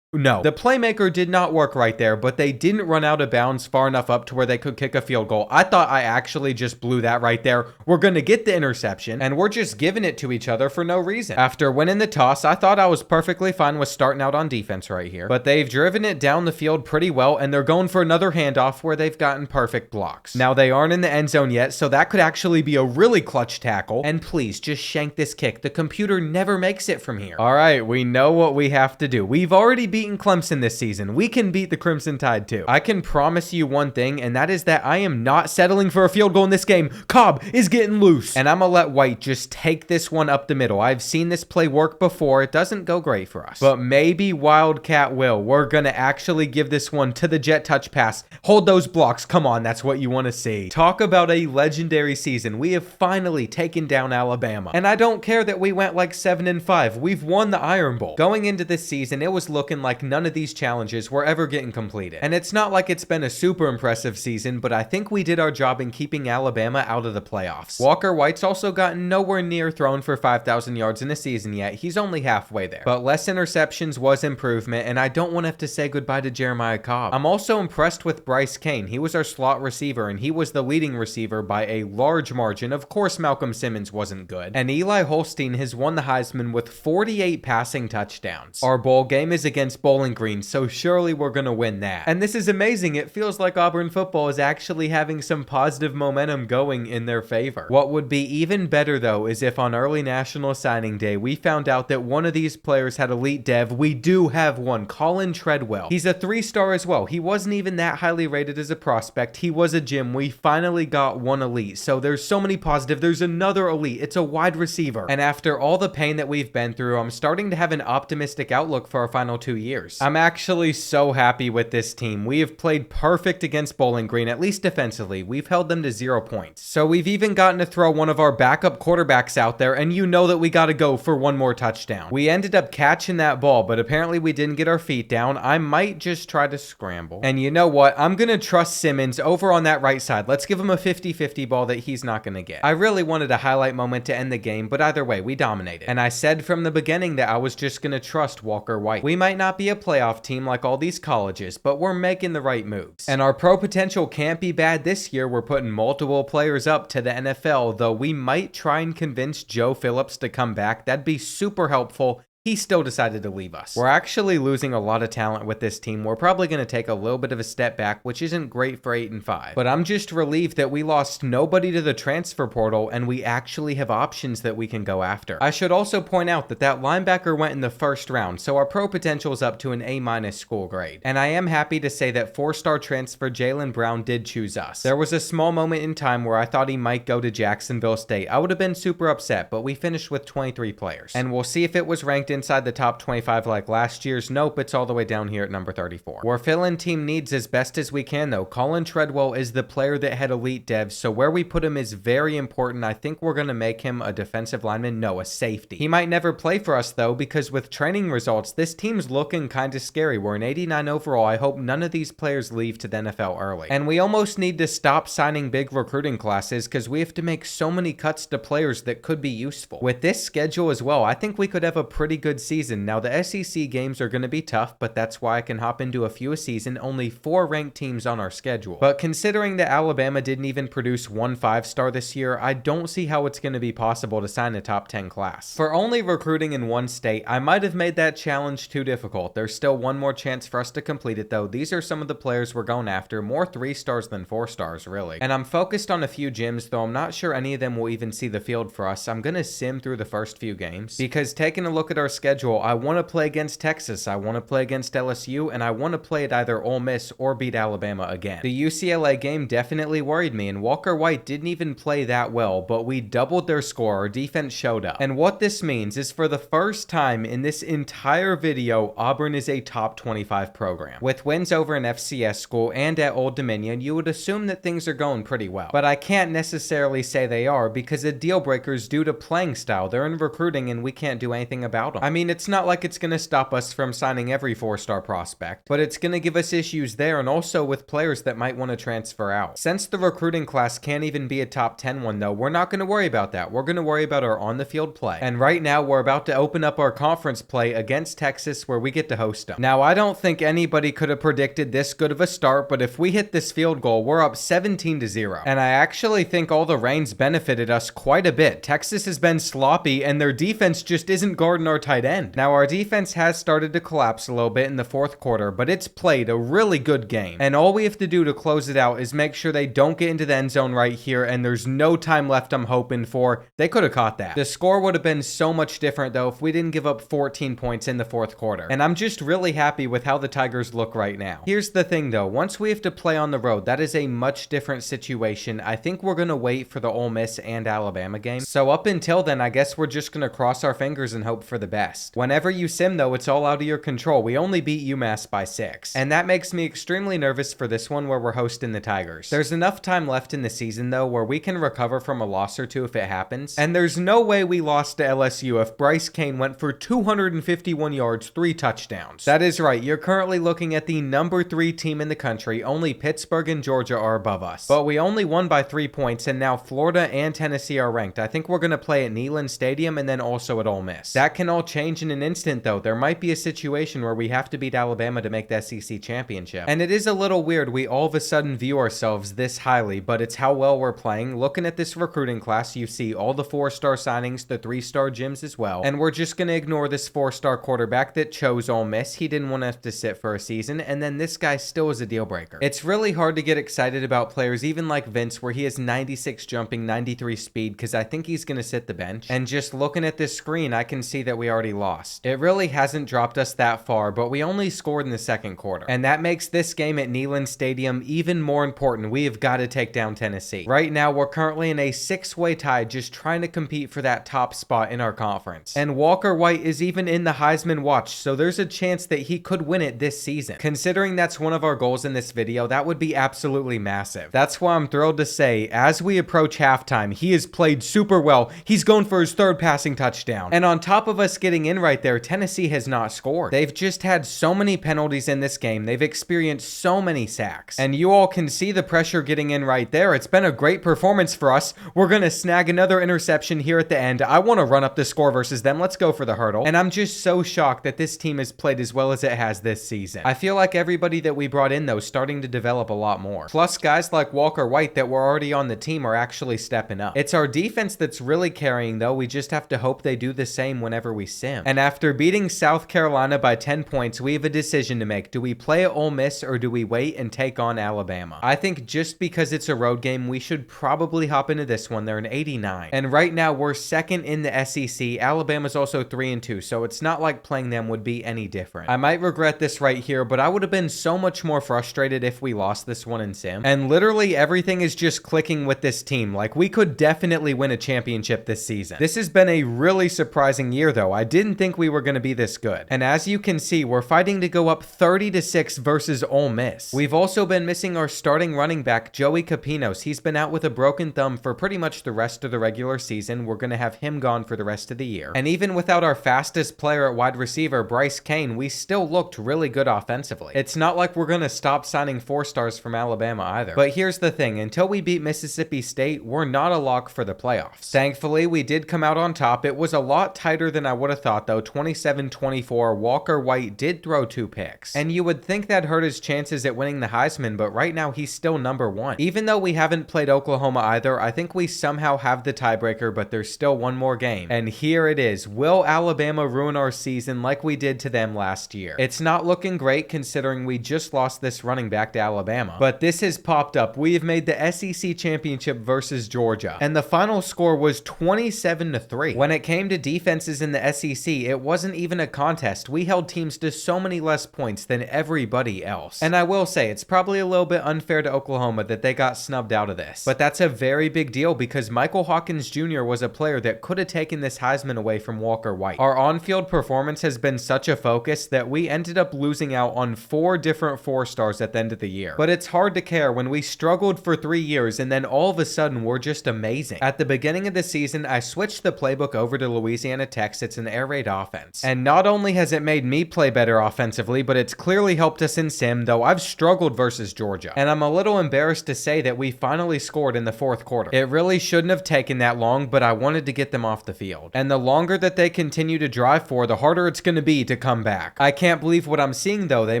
No, the playmaker did not work right there, but they didn't run out of bounds far enough up to where they could kick a field goal. I thought I actually just blew that right there. We're going to get the interception, and we're just giving it to each other for no reason. After winning the toss, I thought I was perfectly fine with starting out on defense right here, but they've driven it down the field pretty well, and they're going for another handoff where they've gotten perfect blocks. Now, they aren't in the end zone yet, so that could actually be a really clutch tackle, and please, just shank this kick. The computer never makes it from here. All right, we know what we have to do. We've already beaten Clemson this season. We can beat the Crimson Tide too. I can promise you one thing, and that is that I am not settling for a field goal in this game. Cobb is getting loose, and I'm gonna let White just take this one up the middle. I've seen this play work before. It doesn't go great for us, but maybe Wildcat will. We're gonna actually give this one to the jet touch pass. Hold those blocks. Come on, that's what you want to see. Talk about a legendary season. We have finally taken down Alabama, and I don't care that we went like 7-5. We've won the Iron Bowl. Going into this season, it was looking like none of these challenges were ever getting completed, and it's not like it's been a super impressive season, but I think we did our job in keeping Alabama out of the playoffs. Walker White's also gotten nowhere near thrown for 5,000 yards in a season yet. He's only halfway there, but less interceptions was improvement, and I don't want to have to say goodbye to Jeremiah Cobb. I'm also impressed with Bryce Kane. He was our slot receiver, and he was the leading receiver by a large margin. Of course, Malcolm Simmons wasn't good, and Eli Holstein has won the Heisman with 48 passing touchdowns. Our bowl game is against Bowling Green, so surely we're gonna win that. And this is amazing. It feels like Auburn football is actually having some positive momentum going in their favor. What would be even better though is if on early National Signing Day we found out that one of these players had elite dev. We do have one, Colin Treadwell. He's a 3-star as well. He wasn't even that highly rated as a prospect. He was a gem. We finally got one elite. So there's so many positive. There's another elite. It's a wide receiver. And after all the pain that we've been through, I'm starting to have an optimistic outlook for our final 2 years. I'm actually so happy with this team. We have played perfect against Bowling Green, at least defensively. We've held them to 0 points. So we've even gotten to throw one of our backup quarterbacks out there, and you know that we got to go for one more touchdown. We ended up catching that ball, but apparently we didn't get our feet down. I might just try to scramble. And you know what? I'm going to trust Simmons over on that right side. Let's give him a 50-50 ball that he's not going to get. I really wanted a highlight moment to end the game, but either way, we dominated. And I said from the beginning that I was just going to trust Walker White. We might not be a playoff team like all these colleges, but we're making the right moves. And our pro potential can't be bad this year. We're putting multiple players up to the NFL, though we might try and convince Joe Phillips to come back. That'd be super helpful. He still decided to leave us. We're actually losing a lot of talent with this team. We're probably going to take a little bit of a step back, which isn't great for 8-5. But I'm just relieved that we lost nobody to the transfer portal and we actually have options that we can go after. I should also point out that that linebacker went in the first round, so our pro potential is up to an A- school grade. And I am happy to say that 4-star transfer Jaylen Brown did choose us. There was a small moment in time where I thought he might go to Jacksonville State. I would have been super upset, but we finished with 23 players. And we'll see if it was ranked inside the top 25 like last year's. Nope, it's all the way down here at number 34. We're filling team needs as best as we can though. Colin Treadwell is the player that had elite devs, so where we put him is very important. I think we're going to make him a defensive lineman, no, a safety. He might never play for us though, because with training results, this team's looking kind of scary. We're an 89 overall. I hope none of these players leave to the NFL early. And we almost need to stop signing big recruiting classes because we have to make so many cuts to players that could be useful. With this schedule as well, I think we could have a pretty good season. Now the SEC games are going to be tough, but that's why I can hop into a few a season. Only 4 ranked teams on our schedule. But considering that Alabama didn't even produce 1 5-star this year, I don't see how it's going to be possible to sign a top 10 class. For only recruiting in one state, I might have made that challenge too difficult. There's still one more chance for us to complete it though. These are some of the players we're going after, more 3-stars than 4-stars really. And I'm focused on a few gyms though. I'm not sure any of them will even see the field for us. I'm going to sim through the first few games because taking a look at our schedule, I want to play against Texas, I want to play against LSU, and I want to play at either Ole Miss or beat Alabama again. The UCLA game definitely worried me, and Walker White didn't even play that well, but we doubled their score. Our defense showed up. And what this means is for the first time in this entire video, Auburn is a top 25 program. With wins over an FCS school and at Old Dominion, you would assume that things are going pretty well. But I can't necessarily say they are because the deal breaker is due to playing style. They're in recruiting and we can't do anything about them. I mean, it's not like it's going to stop us from signing every 4-star prospect, but it's going to give us issues there and also with players that might want to transfer out. Since the recruiting class can't even be a top 10 one though, we're not going to worry about that. We're going to worry about our on-the-field play. And right now, we're about to open up our conference play against Texas where we get to host them. Now, I don't think anybody could have predicted this good of a start, but if we hit this field goal, we're up 17-0. And I actually think all the rains benefited us quite a bit. Texas has been sloppy and their defense just isn't guarding our tight end. Now, our defense has started to collapse a little bit in the fourth quarter, but it's played a really good game. And all we have to do to close it out is make sure they don't get into the end zone right here, and there's no time left I'm hoping for. They could have caught that. The score would have been so much different though if we didn't give up 14 points in the fourth quarter. And I'm just really happy with how the Tigers look right now. Here's the thing though, once we have to play on the road, that is a much different situation. I think we're going to wait for the Ole Miss and Alabama game. So up until then, I guess we're just going to cross our fingers and hope for the best. Whenever you sim though, it's all out of your control. We only beat UMass by 6. And that makes me extremely nervous for this one where we're hosting the Tigers. There's enough time left in the season though where we can recover from a loss or two if it happens. And there's no way we lost to LSU if Bryce Kane went for 251 yards, 3 touchdowns. That is right. You're currently looking at the number 3 team in the country. Only Pittsburgh and Georgia are above us. But we only won by 3 points, and now Florida and Tennessee are ranked. I think we're going to play at Neyland Stadium and then also at Ole Miss. That can all change in an instant though. There might be a situation where we have to beat Alabama to make the SEC championship. And it is a little weird we all of a sudden view ourselves this highly, but it's how well we're playing. Looking at this recruiting class, you see all the 4-star signings, the 3-star gyms as well. And we're just going to ignore this 4-star quarterback that chose Ole Miss. He didn't want to have to sit for a season, and then this guy still is a deal breaker. It's really hard to get excited about players even like Vince where he has 96 jumping, 93 speed, because I think he's going to sit the bench. And just looking at this screen, I can see that we already lost. It really hasn't dropped us that far, but we only scored in the second quarter. And that makes this game at Neyland Stadium even more important. We have got to take down Tennessee. Right now, we're currently in a 6-way tie just trying to compete for that top spot in our conference. And Walker White is even in the Heisman watch, so there's a chance that he could win it this season. Considering that's one of our goals in this video, that would be absolutely massive. That's why I'm thrilled to say, as we approach halftime, he has played super well. He's going for his 3rd passing touchdown. And on top of us getting in right there, Tennessee has not scored. They've just had so many penalties in this game. They've experienced so many sacks. And you all can see the pressure getting in right there. It's been a great performance for us. We're going to snag another interception here at the end. I want to run up the score versus them. Let's go for the hurdle. And I'm just so shocked that this team has played as well as it has this season. I feel like everybody that we brought in though is starting to develop a lot more. Plus guys like Walker White that were already on the team are actually stepping up. It's our defense that's really carrying though. We just have to hope they do the same whenever we sim. And after beating South Carolina by 10 points, we have a decision to make. Do we play at Ole Miss or do we wait and take on Alabama? I think just because it's a road game, we should probably hop into this one. They're an 89. And right now we're 2nd in the SEC. Alabama's also 3-2, so it's not like playing them would be any different. I might regret this right here, but I would have been so much more frustrated if we lost this one in sim. And literally everything is just clicking with this team. Like we could definitely win a championship this season. This has been a really surprising year though. I didn't think we were going to be this good. And as you can see, we're fighting to go up 30-6 versus Ole Miss. We've also been missing our starting running back, Joey Capinos. He's been out with a broken thumb for pretty much the rest of the regular season. We're going to have him gone for the rest of the year. And even without our fastest player at wide receiver, Bryce Kane, we still looked really good offensively. It's not like we're going to stop signing 4-stars from Alabama either. But here's the thing, until we beat Mississippi State, we're not a lock for the playoffs. Thankfully, we did come out on top. It was a lot tighter than I would have thought though, 27-24. Walker White did throw 2 picks. And you would think that hurt his chances at winning the Heisman, but right now he's still number 1. Even though we haven't played Oklahoma either, I think we somehow have the tiebreaker, but there's still one more game. And here it is. Will Alabama ruin our season like we did to them last year? It's not looking great considering we just lost this running back to Alabama. But this has popped up. We have made the SEC championship versus Georgia. And the final score was 27-3. When it came to defenses in the SEC, it wasn't even a contest. We held teams to so many less points than everybody else. And I will say, it's probably a little bit unfair to Oklahoma that they got snubbed out of this. But that's a very big deal because Michael Hawkins Jr. was a player that could have taken this Heisman away from Walker White. Our on-field performance has been such a focus that we ended up losing out on 4 different 4-stars at the end of the year. But it's hard to care when we struggled for 3 years and then all of a sudden we're just amazing. At the beginning of the season, I switched the playbook over to Louisiana Tech. It's an air raid offense. And not only has it made me play better offensively, but it's clearly helped us in sim, though I've struggled versus Georgia. And I'm a little embarrassed to say that we finally scored in the fourth quarter. It really shouldn't have taken that long, but I wanted to get them off the field. And the longer that they continue to drive for, the harder it's going to be to come back. I can't believe what I'm seeing though. They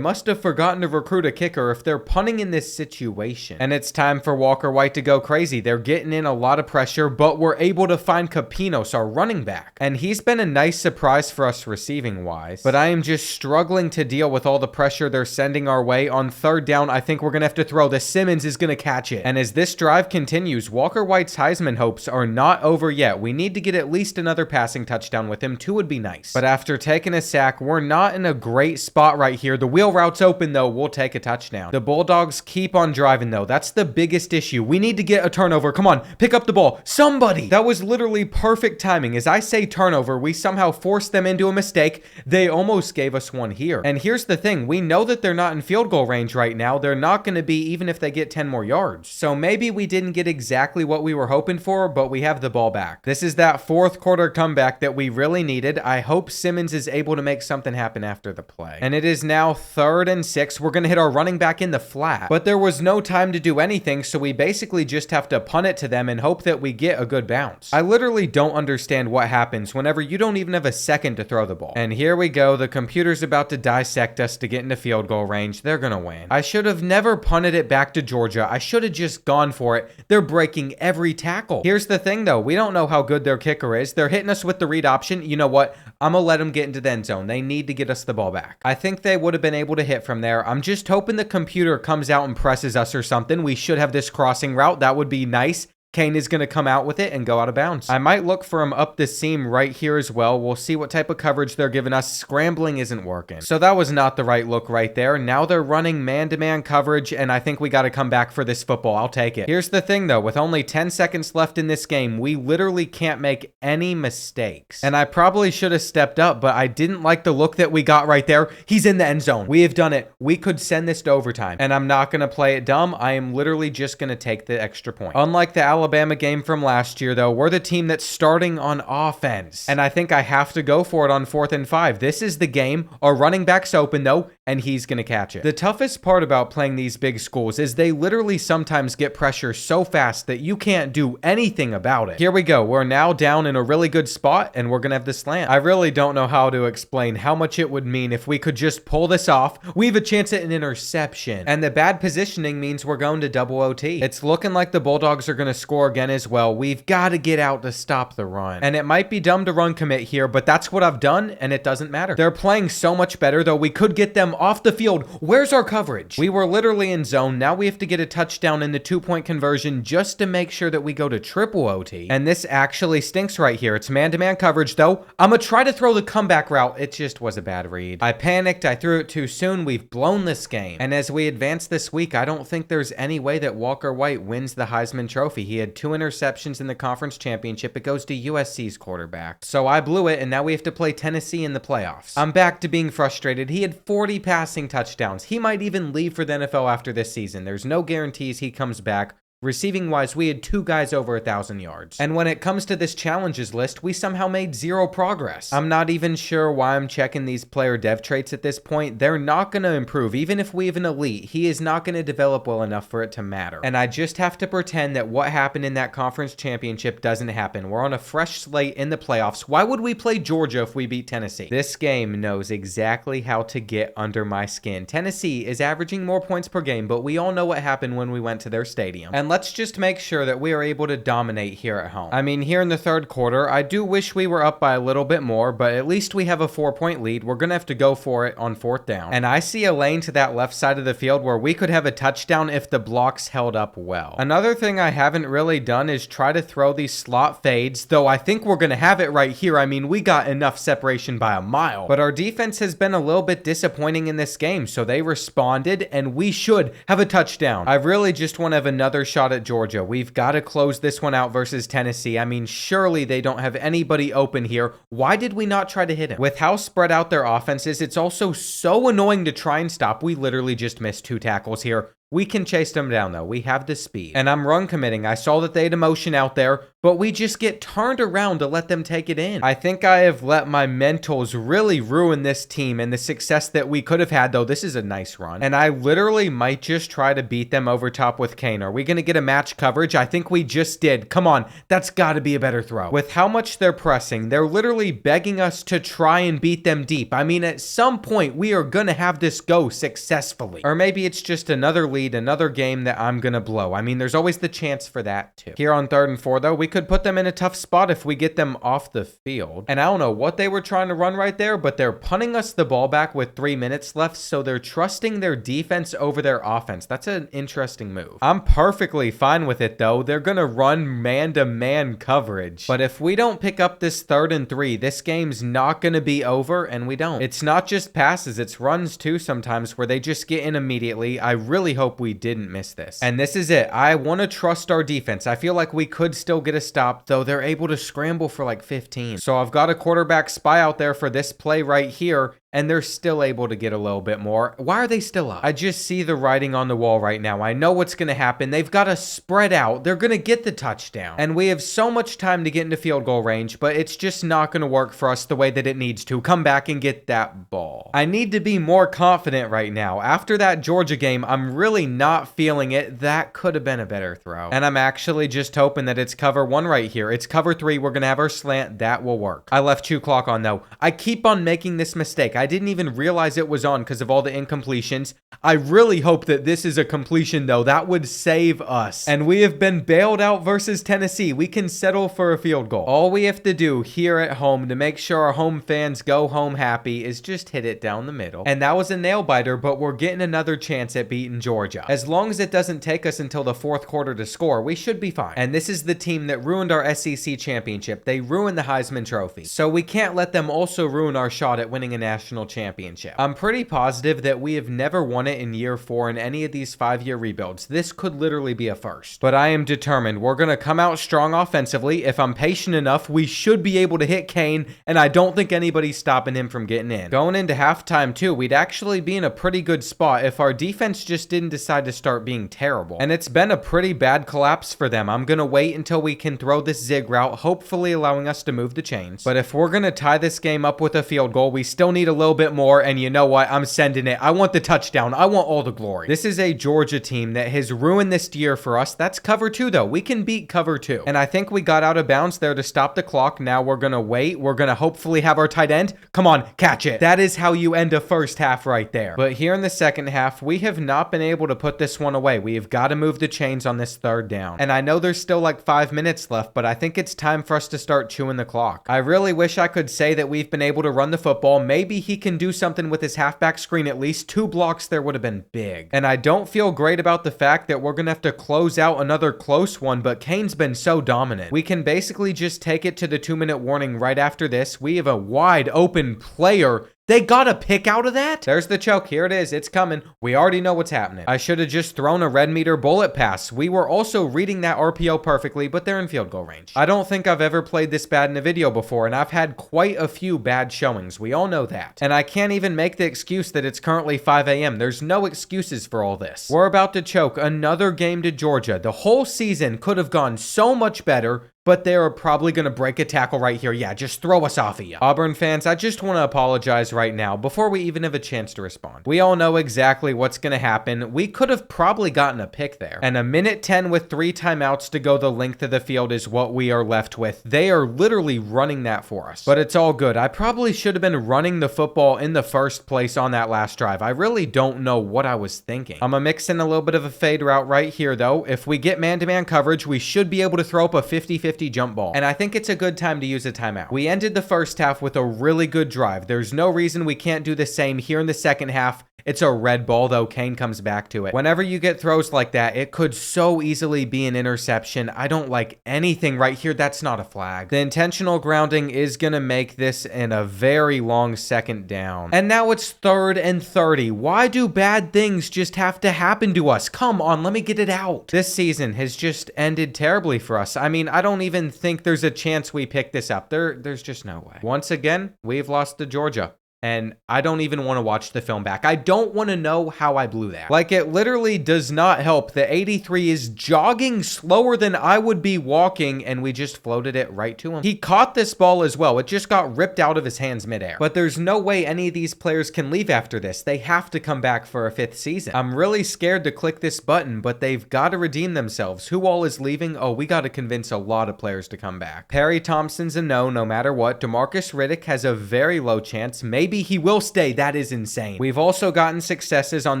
must have forgotten to recruit a kicker if they're punting in this situation. And it's time for Walker White to go crazy. They're getting in a lot of pressure, but we're able to find Capinos, our running back. And he's been a nice surprise for us receiving wise. But I am just struggling to deal with all the pressure they're sending our way. On third down, I think we're going to have to throw. The Simmons is going to catch it. And as this drive continues, Walker White's Heisman hopes are not over yet. We need to get at least another passing touchdown with him. 2 would be nice. But after taking a sack, we're not in a great spot right here. The wheel route's open though. We'll take a touchdown. The Bulldogs keep on driving though. That's the biggest issue. We need to get a turnover. Come on, pick up the ball. Somebody! That was literally perfect timing. As I say turnover, we somehow forced them into a mistake. They almost gave us one here. And here's the thing. We know that they're not in field goal range right now. They're not going to be even if they get 10 more yards. So maybe we didn't get exactly what we were hoping for, but we have the ball back. This is that fourth quarter comeback that we really needed. I hope Simmons is able to make something happen after the play. And it is now 3rd and 6. We're going to hit our running back in the flat. But there was no time to do anything, so we basically just have to punt it to them and hope that we get a good bounce. I literally don't understand what happens whenever you don't even have a second to throw the ball. And here we go. The computer's about to dissect us to get into field goal range. They're going to win. I should have never punted it back to Georgia. I should have just gone for it. They're breaking every tackle. Here's the thing though. We don't know how good their kicker is. They're hitting us with the read option. You know what? I'm going to let them get into the end zone. They need to get us the ball back. I think they would have been able to hit from there. I'm just hoping the computer comes out and presses us or something. We should have this crossing route. That would be nice. Kane is going to come out with it and go out of bounds. I might look for him up the seam right here as well. We'll see what type of coverage they're giving us. Scrambling isn't working. So that was not the right look right there. Now they're running man-to-man coverage, and I think we got to come back for this football. I'll take it. Here's the thing, though. With only 10 seconds left in this game, we literally can't make any mistakes. And I probably should have stepped up, but I didn't like the look that we got right there. He's in the end zone. We have done it. We could send this to overtime. And I'm not going to play it dumb. I am literally just going to take the extra point. Unlike the Alabama game from last year, though, we're the team that's starting on offense. And I think I have to go for it on 4th and 5. This is the game. Our running back's open, though, and he's going to catch it. The toughest part about playing these big schools is they literally sometimes get pressure so fast that you can't do anything about it. Here we go. We're now down in a really good spot, and we're going to have the slant. I really don't know how to explain how much it would mean if we could just pull this off. We have a chance at an interception. And the bad positioning means we're going to double OT. It's looking like the Bulldogs are going to score again as well. We've got to get out to stop the run. And it might be dumb to run commit here, but that's what I've done, and it doesn't matter. They're playing so much better, though. We could get them off the field. Where's our coverage? We were literally in zone. Now we have to get a touchdown in the 2-point conversion just to make sure that we go to triple OT. And this actually stinks right here. It's man-to-man coverage, though. I'm going to try to throw the comeback route. It just was a bad read. I panicked. I threw it too soon. We've blown this game. And as we advance this week, I don't think there's any way that Walker White wins the Heisman Trophy. He had 2 interceptions in the conference championship. It goes to USC's quarterback. So I blew it, and now we have to play Tennessee in the playoffs. I'm back to being frustrated. He had 40 passing touchdowns. He might even leave for the NFL after this season. There's no guarantees he comes back. Receiving wise, we had 2 guys over 1,000 yards. And when it comes to this challenges list, we somehow made 0 progress. I'm not even sure why I'm checking these player dev traits at this point. They're not going to improve. Even if we have an elite, he is not going to develop well enough for it to matter. And I just have to pretend that what happened in that conference championship doesn't happen. We're on a fresh slate in the playoffs. Why would we play Georgia if we beat Tennessee? This game knows exactly how to get under my skin. Tennessee is averaging more points per game, but we all know what happened when we went to their stadium. And let's just make sure that we are able to dominate here at home. I mean, here in the third quarter, I do wish we were up by a little bit more, but at least we have a 4-point lead. We're going to have to go for it on 4th down. And I see a lane to that left side of the field where we could have a touchdown if the blocks held up well. Another thing I haven't really done is try to throw these slot fades, though I think we're going to have it right here. I mean, we got enough separation by a mile. But our defense has been a little bit disappointing in this game, so they responded, and we should have a touchdown. I really just want to have another shot at Georgia. We've got to close this one out versus Tennessee. I mean, surely they don't have anybody open here. Why did we not try to hit him? With how spread out their offense is, it's also so annoying to try and stop. We literally just missed 2 tackles here. We can chase them down though. We have the speed. And I'm run committing. I saw that they had a motion out there, but we just get turned around to let them take it in. I think I have let my mentals really ruin this team and the success that we could have had, though. This is a nice run. And I literally might just try to beat them over top with Kane. Are we going to get a match coverage? I think we just did. Come on. That's got to be a better throw. With how much they're pressing, they're literally begging us to try and beat them deep. I mean, at some point, we are going to have this go successfully. Or maybe it's just another lead, another game that I'm going to blow. I mean, there's always the chance for that too. Here on 3rd and 4, though, we could put them in a tough spot if we get them off the field. And I don't know what they were trying to run right there, but they're punting us the ball back with 3 minutes left, so they're trusting their defense over their offense. That's an interesting move. I'm perfectly fine with it, though. They're going to run man-to-man coverage. But if we don't pick up this 3rd and 3, this game's not going to be over, and we don't. It's not just passes, it's runs too sometimes where they just get in immediately. I really hope we didn't miss this. And this is it. I want to trust our defense. I feel like we could still get a stop, though they're able to scramble for like 15. So I've got a quarterback spy out there for this play right here, and they're still able to get a little bit more. Why are they still up? I just see the writing on the wall right now. I know what's going to happen. They've got to spread out. They're going to get the touchdown. And we have so much time to get into field goal range, but it's just not going to work for us the way that it needs to. Come back and get that ball. I need to be more confident right now. After that Georgia game, I'm really not feeling it. That could have been a better throw. And I'm actually just hoping that it's cover 1 right here. It's cover 3. We're going to have our slant. That will work. I left chew clock on though. I keep on making this mistake. I didn't even realize it was on because of all the incompletions. I really hope that this is a completion though. That would save us. And we have been bailed out versus Tennessee. We can settle for a field goal. All we have to do here at home to make sure our home fans go home happy is just hit it down the middle. And that was a nail biter, but we're getting another chance at beating Georgia. As long as it doesn't take us until the 4th quarter to score, we should be fine. And this is the team that ruined our SEC championship. They ruined the Heisman Trophy. So we can't let them also ruin our shot at winning a national championship. I'm pretty positive that we have never won it in year 4 in any of these 5-year rebuilds. This could literally be a first. But I am determined. We're going to come out strong offensively. If I'm patient enough, we should be able to hit Kane, and I don't think anybody's stopping him from getting in. Going into halftime too, we'd actually be in a pretty good spot if our defense just didn't decide to start being terrible. And it's been a pretty bad collapse for them. I'm going to wait until we can throw this zig route, hopefully allowing us to move the chains. But if we're going to tie this game up with a field goal, we still need a little bit more, and you know what? I'm sending it. I want the touchdown. I want all the glory. This is a Georgia team that has ruined this year for us. That's cover 2 though. We can beat cover 2. And I think we got out of bounds there to stop the clock. Now we're going to wait. We're going to hopefully have our tight end. Come on, catch it. That is how you end a first half right there. But here in the second half, we have not been able to put this one away. We have got to move the chains on this 3rd down. And I know there's still like 5 minutes left, but I think it's time for us to start chewing the clock. I really wish I could say that we've been able to run the football. Maybe he can do something with his halfback screen at least. 2 blocks there would have been big. And I don't feel great about the fact that we're going to have to close out another close one, but Kane's been so dominant. We can basically just take it to the 2-minute warning right after this. We have a wide open player. They got a pick out of that? There's the choke. Here it is. It's coming. We already know what's happening. I should have just thrown a red meter bullet pass. We were also reading that RPO perfectly, but they're in field goal range. I don't think I've ever played this bad in a video before, and I've had quite a few bad showings. We all know that. And I can't even make the excuse that it's currently 5 a.m. There's no excuses for all this. We're about to choke another game to Georgia. The whole season could have gone so much better, but they're probably going to break a tackle right here. Yeah, just throw us off of you. Auburn fans, I just want to apologize right now before we even have a chance to respond. We all know exactly what's going to happen. We could have probably gotten a pick there. And 1:10 with 3 timeouts to go the length of the field is what we are left with. They are literally running that for us. But it's all good. I probably should have been running the football in the first place on that last drive. I really don't know what I was thinking. I'm going to mix in a little bit of a fade route right here, though. If we get man-to-man coverage, we should be able to throw up a 50-50 jump ball. And I think it's a good time to use a timeout. We ended the first half with a really good drive. There's no reason we can't do the same here in the second half. It's a red ball, though. Kane comes back to it. Whenever you get throws like that, it could so easily be an interception. I don't like anything right here. That's not a flag. The intentional grounding is going to make this in a very long second down. And now it's 3rd and 30. Why do bad things just have to happen to us? Come on, let me get it out. This season has just ended terribly for us. I mean, I don't even think there's a chance we pick this up. There's just no way. Once again, we've lost to Georgia. and I don't even want to watch the film back. I don't want to know how I blew that. Like, it literally does not help. The 83 is jogging slower than I would be walking, and we just floated it right to him. He caught this ball as well. It just got ripped out of his hands midair. But there's no way any of these players can leave after this. They have to come back for a 5th season. I'm really scared to click this button, but they've got to redeem themselves. Who all is leaving? Oh, we got to convince a lot of players to come back. Perry Thompson's a no matter what. DeMarcus Riddick has a very low chance. Maybe he will stay. That is insane. We've also gotten successes on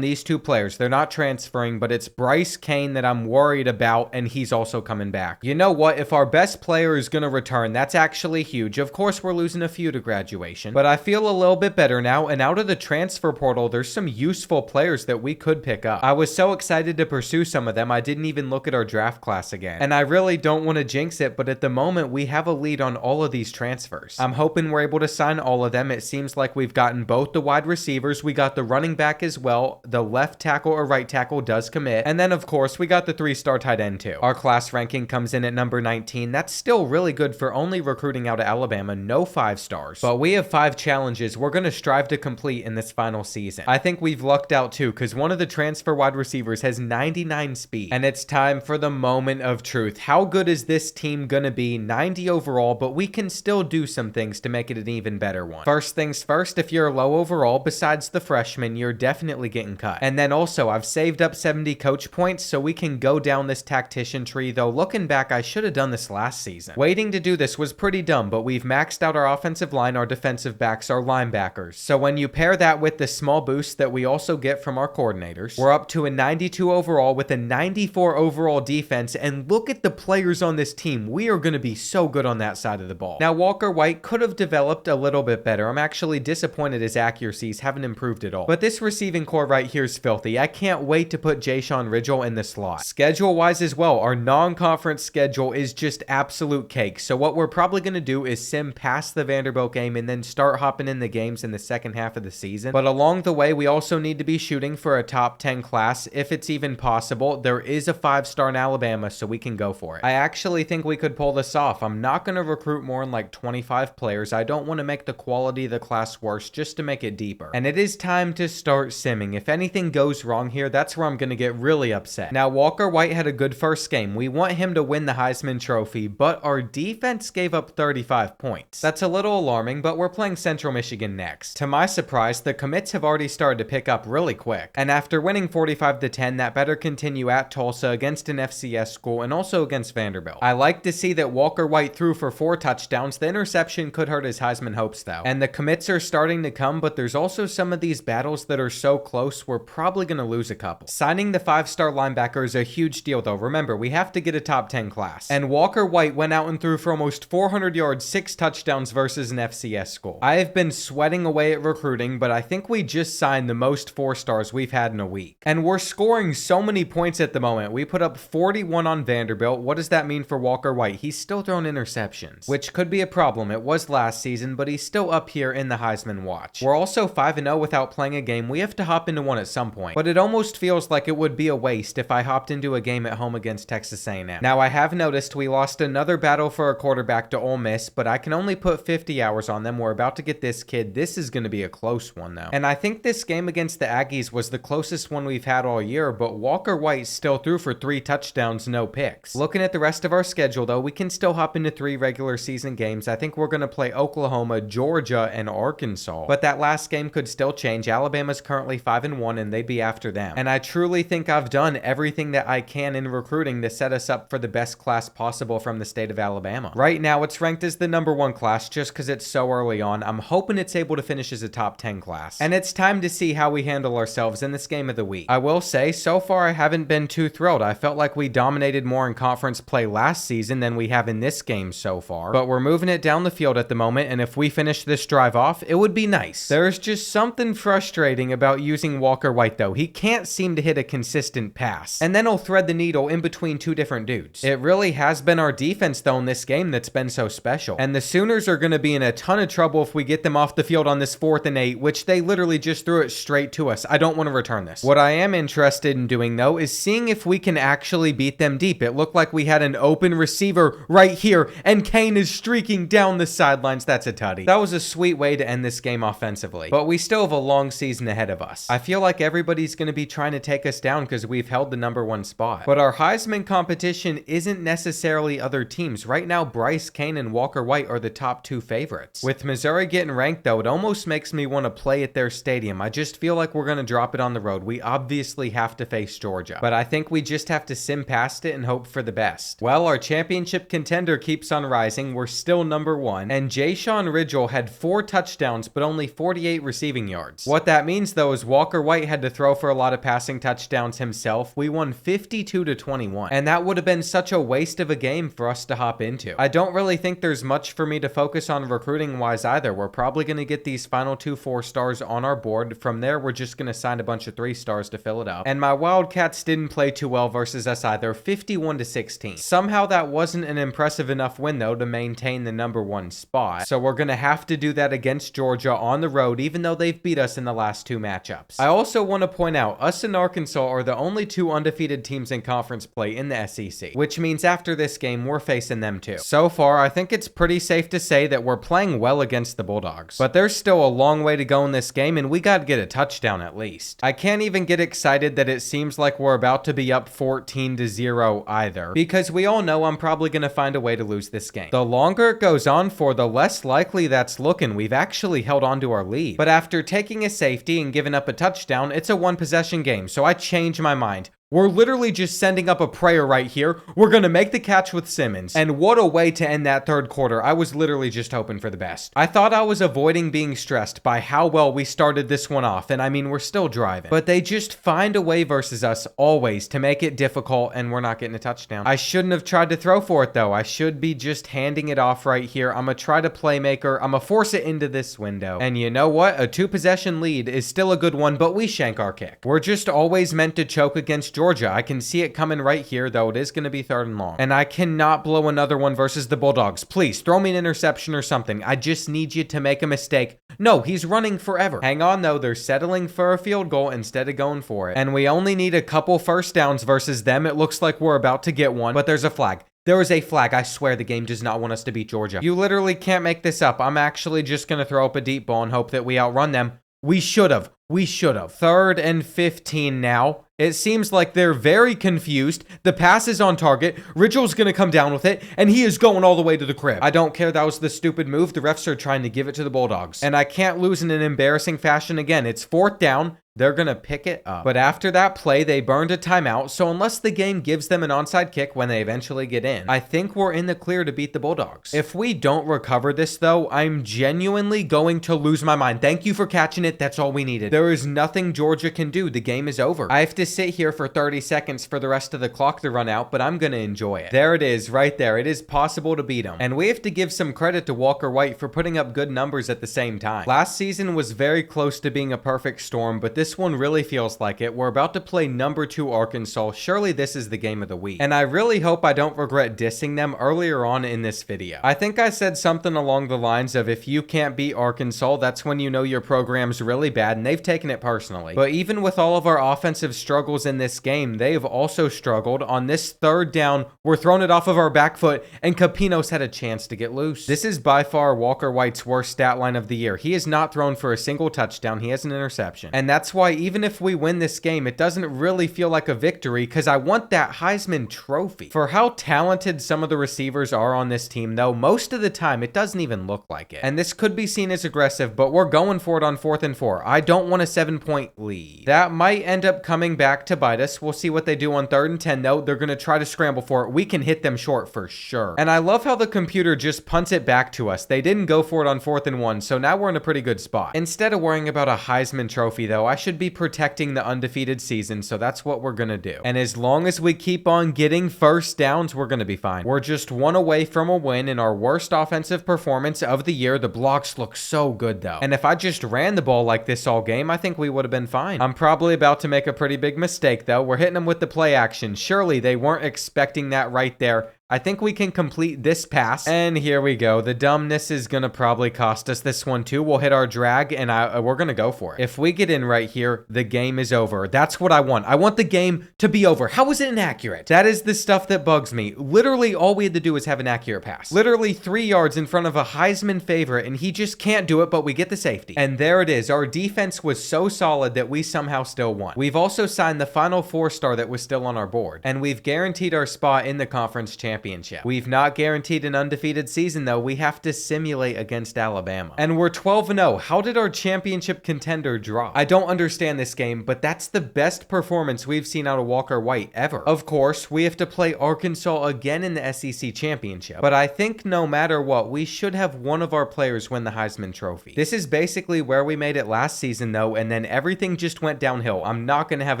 these 2 players. They're not transferring, but it's Bryce Kane that I'm worried about, and he's also coming back. You know what? If our best player is going to return, that's actually huge. Of course, we're losing a few to graduation, but I feel a little bit better now, and out of the transfer portal, there's some useful players that we could pick up. I was so excited to pursue some of them, I didn't even look at our draft class again. And I really don't want to jinx it, but at the moment, we have a lead on all of these transfers. I'm hoping we're able to sign all of them. It seems like we've gotten both the wide receivers, we got the running back as well, the left tackle or right tackle does commit, and then of course we got the 3-star tight end too. Our class ranking comes in at number 19. That's still really good for only recruiting out of Alabama, no 5 stars. But we have 5 challenges we're going to strive to complete in this final season. I think we've lucked out too, because one of the transfer wide receivers has 99 speed, and it's time for the moment of truth. How good is this team gonna be? 90 overall, but we can still do some things to make it an even better one. First things first, if you're low overall, besides the freshman, you're definitely getting cut. And then also, I've saved up 70 coach points so we can go down this tactician tree, though looking back, I should have done this last season. Waiting to do this was pretty dumb, but we've maxed out our offensive line, our defensive backs, our linebackers. So when you pair that with the small boost that we also get from our coordinators, we're up to a 92 overall with a 94 overall defense, and look at the players on this team. We are going to be so good on that side of the ball. Now, Walker White could have developed a little bit better. I'm actually disappointed his accuracies haven't improved at all. But this receiving core right here is filthy. I can't wait to put Jayshon Ridgel in the slot. Schedule-wise as well, our non-conference schedule is just absolute cake. So what we're probably going to do is sim past the Vanderbilt game and then start hopping in the games in the second half of the season. But along the way, we also need to be shooting for a top 10 class if it's even possible. There is a 5-star in Alabama, so we can go for it. I actually think we could pull this off. I'm not going to recruit more than like 25 players. I don't want to make the quality of the class worse just to make it deeper. And it is time to start simming. If anything goes wrong here, that's where I'm going to get really upset. Now, Walker White had a good first game. We want him to win the Heisman Trophy, but our defense gave up 35 points. That's a little alarming, but we're playing Central Michigan next. To my surprise, the commits have already started to pick up really quick. And after winning 45-10, that better continue at Tulsa against an FCS school and also against Vanderbilt. I like to see that Walker White threw for 4 touchdowns. The interception could hurt his Heisman hopes though. And the commits are starting to come, but there's also some of these battles that are so close, we're probably going to lose a couple. Signing the 5-star linebacker is a huge deal though. Remember, we have to get a top 10 class. And Walker White went out and threw for almost 400 yards, 6 touchdowns versus an FCS school. I have been sweating away at recruiting, but I think we just signed the most 4-stars we've had in a week. And we're scoring so many points at the moment. We put up 41 on Vanderbilt. What does that mean for Walker White? He's still throwing interceptions, which could be a problem. It was last season, but he's still up here in the Heisman watch. We're also 5-0 without playing a game. We have to hop into one at some point, but it almost feels like it would be a waste if I hopped into a game at home against Texas A&M. Now, I have noticed we lost another battle for a quarterback to Ole Miss, but I can only put 50 hours on them. We're about to get this kid. This is going to be a close one though. And I think this game against the Aggies was the closest one we've had all year, but Walker White still threw for 3 touchdowns, no picks. Looking at the rest of our schedule though, we can still hop into 3 regular season games. I think we're going to play Oklahoma, Georgia, and Arkansas, but that last game could still change. Alabama's currently 5-1 and they'd be after them. And I truly think I've done everything that I can in recruiting to set us up for the best class possible from the state of Alabama. Right now, it's ranked as the number 1 class just because it's so early on. I'm hoping it's able to finish as a top 10 class. And it's time to see how we handle ourselves in this game of the week. I will say, so far I haven't been too thrilled. I felt like we dominated more in conference play last season than we have in this game so far. But we're moving it down the field at the moment, and if we finish this drive off, it would be nice. There's just something frustrating about using Walker White though. He can't seem to hit a consistent pass, and then he'll thread the needle in between 2 different dudes. It really has been our defense though in this game that's been so special. And the Sooners are going to be in a ton of trouble if we get them off the field on this 4th and 8, which they literally just threw it straight to us. I don't want to return this. What I am interested in doing though is seeing if we can actually beat them deep. It looked like we had an open receiver right here, and Kane is streaking down the sidelines. That's a tutty. That was a sweet way to end this game offensively, but we still have a long season ahead of us. I feel like everybody's going to be trying to take us down because we've held the #1 spot. But our Heisman competition isn't necessarily other teams. Right now, Bryce Kane and Walker White are the top 2 favorites. With Missouri getting ranked though, it almost makes me want to play at their stadium. I just feel like we're going to drop it on the road. We obviously have to face Georgia, but I think we just have to sim past it and hope for the best. Well, our championship contender keeps on rising. We're still #1, and Jayshon Ridgel had 4 touchdowns but only 48 receiving yards. What that means though is Walker White had to throw for a lot of passing touchdowns himself. We won 52-21, and that would have been such a waste of a game for us to hop into. I don't really think there's much for me to focus on recruiting wise either. We're probably going to get these final 2 4-stars on our board. From there, we're just going to sign a bunch of 3-stars to fill it up. And my Wildcats didn't play too well versus us either, 51-16. Somehow that wasn't an impressive enough win though to maintain the #1 spot. So we're going to have to do that against Georgia on the road, even though they've beat us in the last 2 matchups. I also want to point out, us and Arkansas are the only 2 undefeated teams in conference play in the SEC, which means after this game, we're facing them too. So far, I think it's pretty safe to say that we're playing well against the Bulldogs, but there's still a long way to go in this game, and we got to get a touchdown at least. I can't even get excited that it seems like we're about to be up 14-0 either, because we all know I'm probably going to find a way to lose this game. The longer it goes on for, the less likely that's looking. We've actually held on to our lead, but after taking a safety and giving up a touchdown, it's a 1-possession game, so I change my mind. We're literally just sending up a prayer right here. We're going to make the catch with Simmons. And what a way to end that 3rd quarter. I was literally just hoping for the best. I thought I was avoiding being stressed by how well we started this one off. And I mean, we're still driving. But they just find a way versus us always to make it difficult, and we're not getting a touchdown. I shouldn't have tried to throw for it though. I should be just handing it off right here. I'm going to try to playmaker. I'm going to force it into this window. And you know what? A 2-possession lead is still a good one, but we shank our kick. We're just always meant to choke against Georgia. I can see it coming right here, though it is going to be 3rd and long. And I cannot blow another one versus the Bulldogs. Please, throw me an interception or something. I just need you to make a mistake. No, he's running forever. Hang on, though. They're settling for a field goal instead of going for it. And we only need a couple 1st downs versus them. It looks like we're about to get one, but there's a flag. There is a flag. I swear the game does not want us to beat Georgia. You literally can't make this up. I'm actually just going to throw up a deep ball and hope that we outrun them. We should have. 3rd and 15 now. It seems like they're very confused. The pass is on target. Ridgel's going to come down with it, and he is going all the way to the crib. I don't care. That was the stupid move. The refs are trying to give it to the Bulldogs. And I can't lose in an embarrassing fashion again. It's 4th down. They're going to pick it up. But after that play, they burned a timeout, so unless the game gives them an onside kick when they eventually get in, I think we're in the clear to beat the Bulldogs. If we don't recover this, though, I'm genuinely going to lose my mind. Thank you for catching it. That's all we needed. There is nothing Georgia can do. The game is over. I have to sit here for 30 seconds for the rest of the clock to run out, but I'm going to enjoy it. There it is, right there. It is possible to beat them. And we have to give some credit to Walker White for putting up good numbers at the same time. Last season was very close to being a perfect storm, but this one really feels like it. We're about to play #2 Arkansas. Surely this is the game of the week. And I really hope I don't regret dissing them earlier on in this video. I think I said something along the lines of, if you can't beat Arkansas, that's when you know your program's really bad, and they've taken it personally. But even with all of our offensive struggles in this game, they have also struggled. On this 3rd down, we're throwing it off of our back foot, and Capinos had a chance to get loose. This is by far Walker White's worst stat line of the year. He has not thrown for a single touchdown. He has an interception. And that's why even if we win this game, it doesn't really feel like a victory, because I want that Heisman trophy. For how talented some of the receivers are on this team, though, most of the time it doesn't even look like it. And this could be seen as aggressive, but we're going for it on 4th and 4. I don't want a 7-point lead. That might end up coming back to bite us. We'll see what they do on 3rd and 10, though. They're going to try to scramble for it. We can hit them short for sure. And I love how the computer just punts it back to us. They didn't go for it on 4th and 1, so now we're in a pretty good spot. Instead of worrying about a Heisman trophy, though, I should be protecting the undefeated season, so that's what we're going to do. And as long as we keep on getting 1st downs, we're going to be fine. We're just one away from a win in our worst offensive performance of the year. The blocks look so good, though. And if I just ran the ball like this all game, I think we would have been fine. I'm probably about to make a pretty big mistake, though. We're hitting them with the play action. Surely they weren't expecting that right there. I think we can complete this pass. And here we go. The dumbness is going to probably cost us this one too. We'll hit our drag and we're going to go for it. If we get in right here, the game is over. That's what I want. I want the game to be over. How is it inaccurate? That is the stuff that bugs me. Literally, all we had to do is have an accurate pass. Literally 3 yards in front of a Heisman favorite, and he just can't do it, but we get the safety. And there it is. Our defense was so solid that we somehow still won. We've also signed the final 4-star that was still on our board, and we've guaranteed our spot in the conference championship. We've not guaranteed an undefeated season, though. We have to simulate against Alabama. And we're 12-0. How did our championship contender drop? I don't understand this game, but that's the best performance we've seen out of Walker White ever. Of course, we have to play Arkansas again in the SEC championship, but I think no matter what, we should have one of our players win the Heisman Trophy. This is basically where we made it last season, though, and then everything just went downhill. I'm not going to have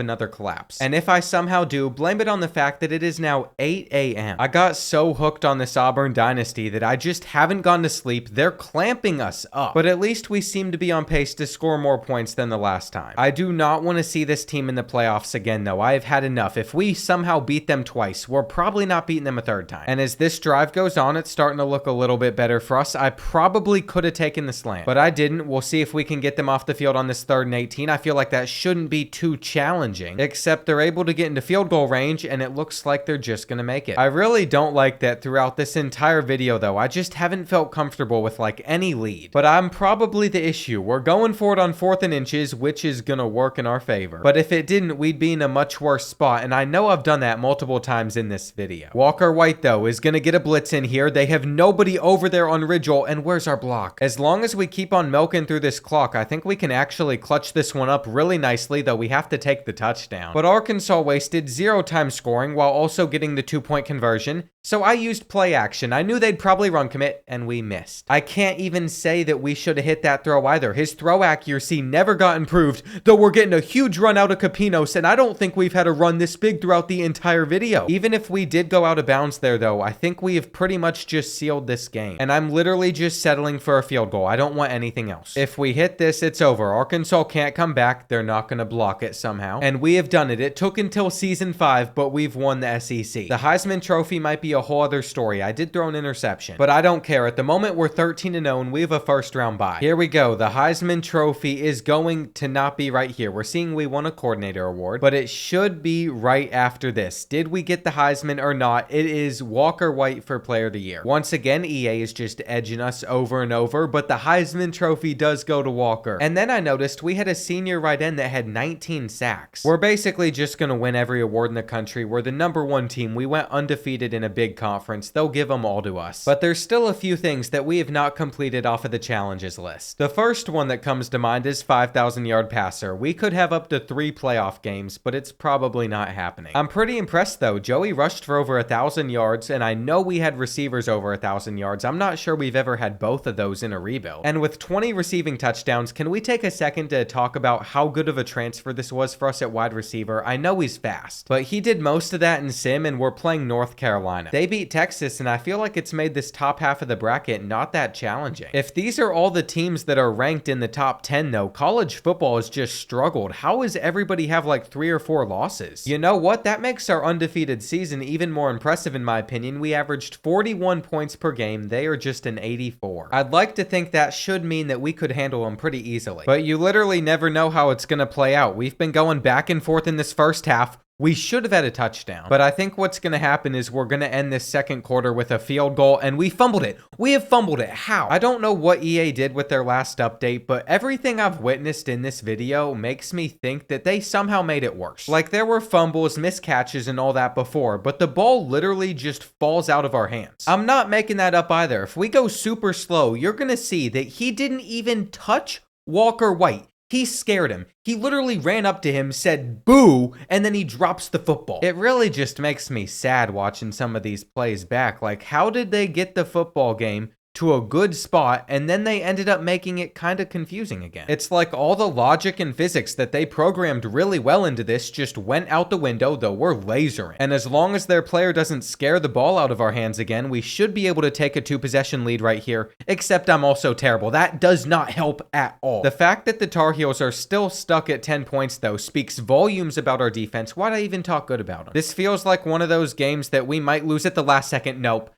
another collapse. And if I somehow do, blame it on the fact that it is now 8 a.m. I got so hooked on this Auburn dynasty that I just haven't gone to sleep. They're clamping us up, but at least we seem to be on pace to score more points than the last time. I do not want to see this team in the playoffs again, though. I have had enough. If we somehow beat them twice, we're probably not beating them a third time. And as this drive goes on, it's starting to look a little bit better for us. I probably could have taken the slant, but I didn't. We'll see if we can get them off the field on this 3rd and 18. I feel like that shouldn't be too challenging, except they're able to get into field goal range, and it looks like they're just going to make it. I really don't like that throughout this entire video, though. I just haven't felt comfortable with like any lead, but I'm probably the issue. We're going for it on 4th and inches, which is going to work in our favor. But if it didn't, we'd be in a much worse spot, and I know I've done that multiple times in this video. Walker White, though, is going to get a blitz in here. They have nobody over there on Ridgel, and where's our block? As long as we keep on milking through this clock, I think we can actually clutch this one up really nicely, though we have to take the touchdown. But Arkansas wasted 0 time scoring while also getting the 2-point conversion, so I used play action. I knew they'd probably run commit, and we missed. I can't even say that we should have hit that throw either. His throw accuracy never got improved, though we're getting a huge run out of Capinos, and I don't think we've had a run this big throughout the entire video. Even if we did go out of bounds there, though, I think we have pretty much just sealed this game, and I'm literally just settling for a field goal. I don't want anything else. If we hit this, it's over. Arkansas can't come back. They're not going to block it somehow, and we have done it. It took until season 5, but we've won the SEC. The Heisman Trophy might be a whole other story. I did throw an interception, but I don't care. At the moment, we're 13-0, and we have a 1st round bye. Here we go. The Heisman Trophy is going to not be right here. We're seeing we won a coordinator award, but it should be right after this. Did we get the Heisman or not? It is Walker White for Player of the Year. Once again, EA is just edging us over and over, but the Heisman Trophy does go to Walker. And then I noticed we had a senior right end that had 19 sacks. We're basically just going to win every award in the country. We're the #1 team. We went undefeated in a big conference. They'll give them all to us. But there's still a few things that we have not completed off of the challenges list. The first one that comes to mind is 5,000-yard passer. We could have up to 3 playoff games, but it's probably not happening. I'm pretty impressed, though. Joey rushed for over 1,000 yards, and I know we had receivers over 1,000 yards. I'm not sure we've ever had both of those in a rebuild. And with 20 receiving touchdowns, can we take a second to talk about how good of a transfer this was for us at wide receiver? I know he's fast, but he did most of that in sim, and we're playing North Carolina. They beat Texas, and I feel like it's made this top half of the bracket not that challenging. If these are all the teams that are ranked in the top 10, though, college football has just struggled. How does everybody have like 3 or 4 losses? You know what? That makes our undefeated season even more impressive in my opinion. We averaged 41 points per game. They are just an 84. I'd like to think that should mean that we could handle them pretty easily, but you literally never know how it's going to play out. We've been going back and forth in this first half. We should have had a touchdown, but I think what's going to happen is we're going to end this second quarter with a field goal, and we fumbled it. We have fumbled it. How? I don't know what EA did with their last update, but everything I've witnessed in this video makes me think that they somehow made it worse. Like, there were fumbles, miscatches, and all that before, but the ball literally just falls out of our hands. I'm not making that up either. If we go super slow, you're going to see that he didn't even touch Walker White. He scared him. He literally ran up to him, said boo, and then he drops the football. It really just makes me sad watching some of these plays back. Like, how did they get the football game to a good spot, and then they ended up making it kind of confusing again. It's like all the logic and physics that they programmed really well into this just went out the window, though we're lasering. And as long as their player doesn't scare the ball out of our hands again, we should be able to take a 2-possession lead right here, except I'm also terrible. That does not help at all. The fact that the Tar Heels are still stuck at 10 points, though, speaks volumes about our defense. Why'd I even talk good about them? This feels like one of those games that we might lose at the last second. Nope.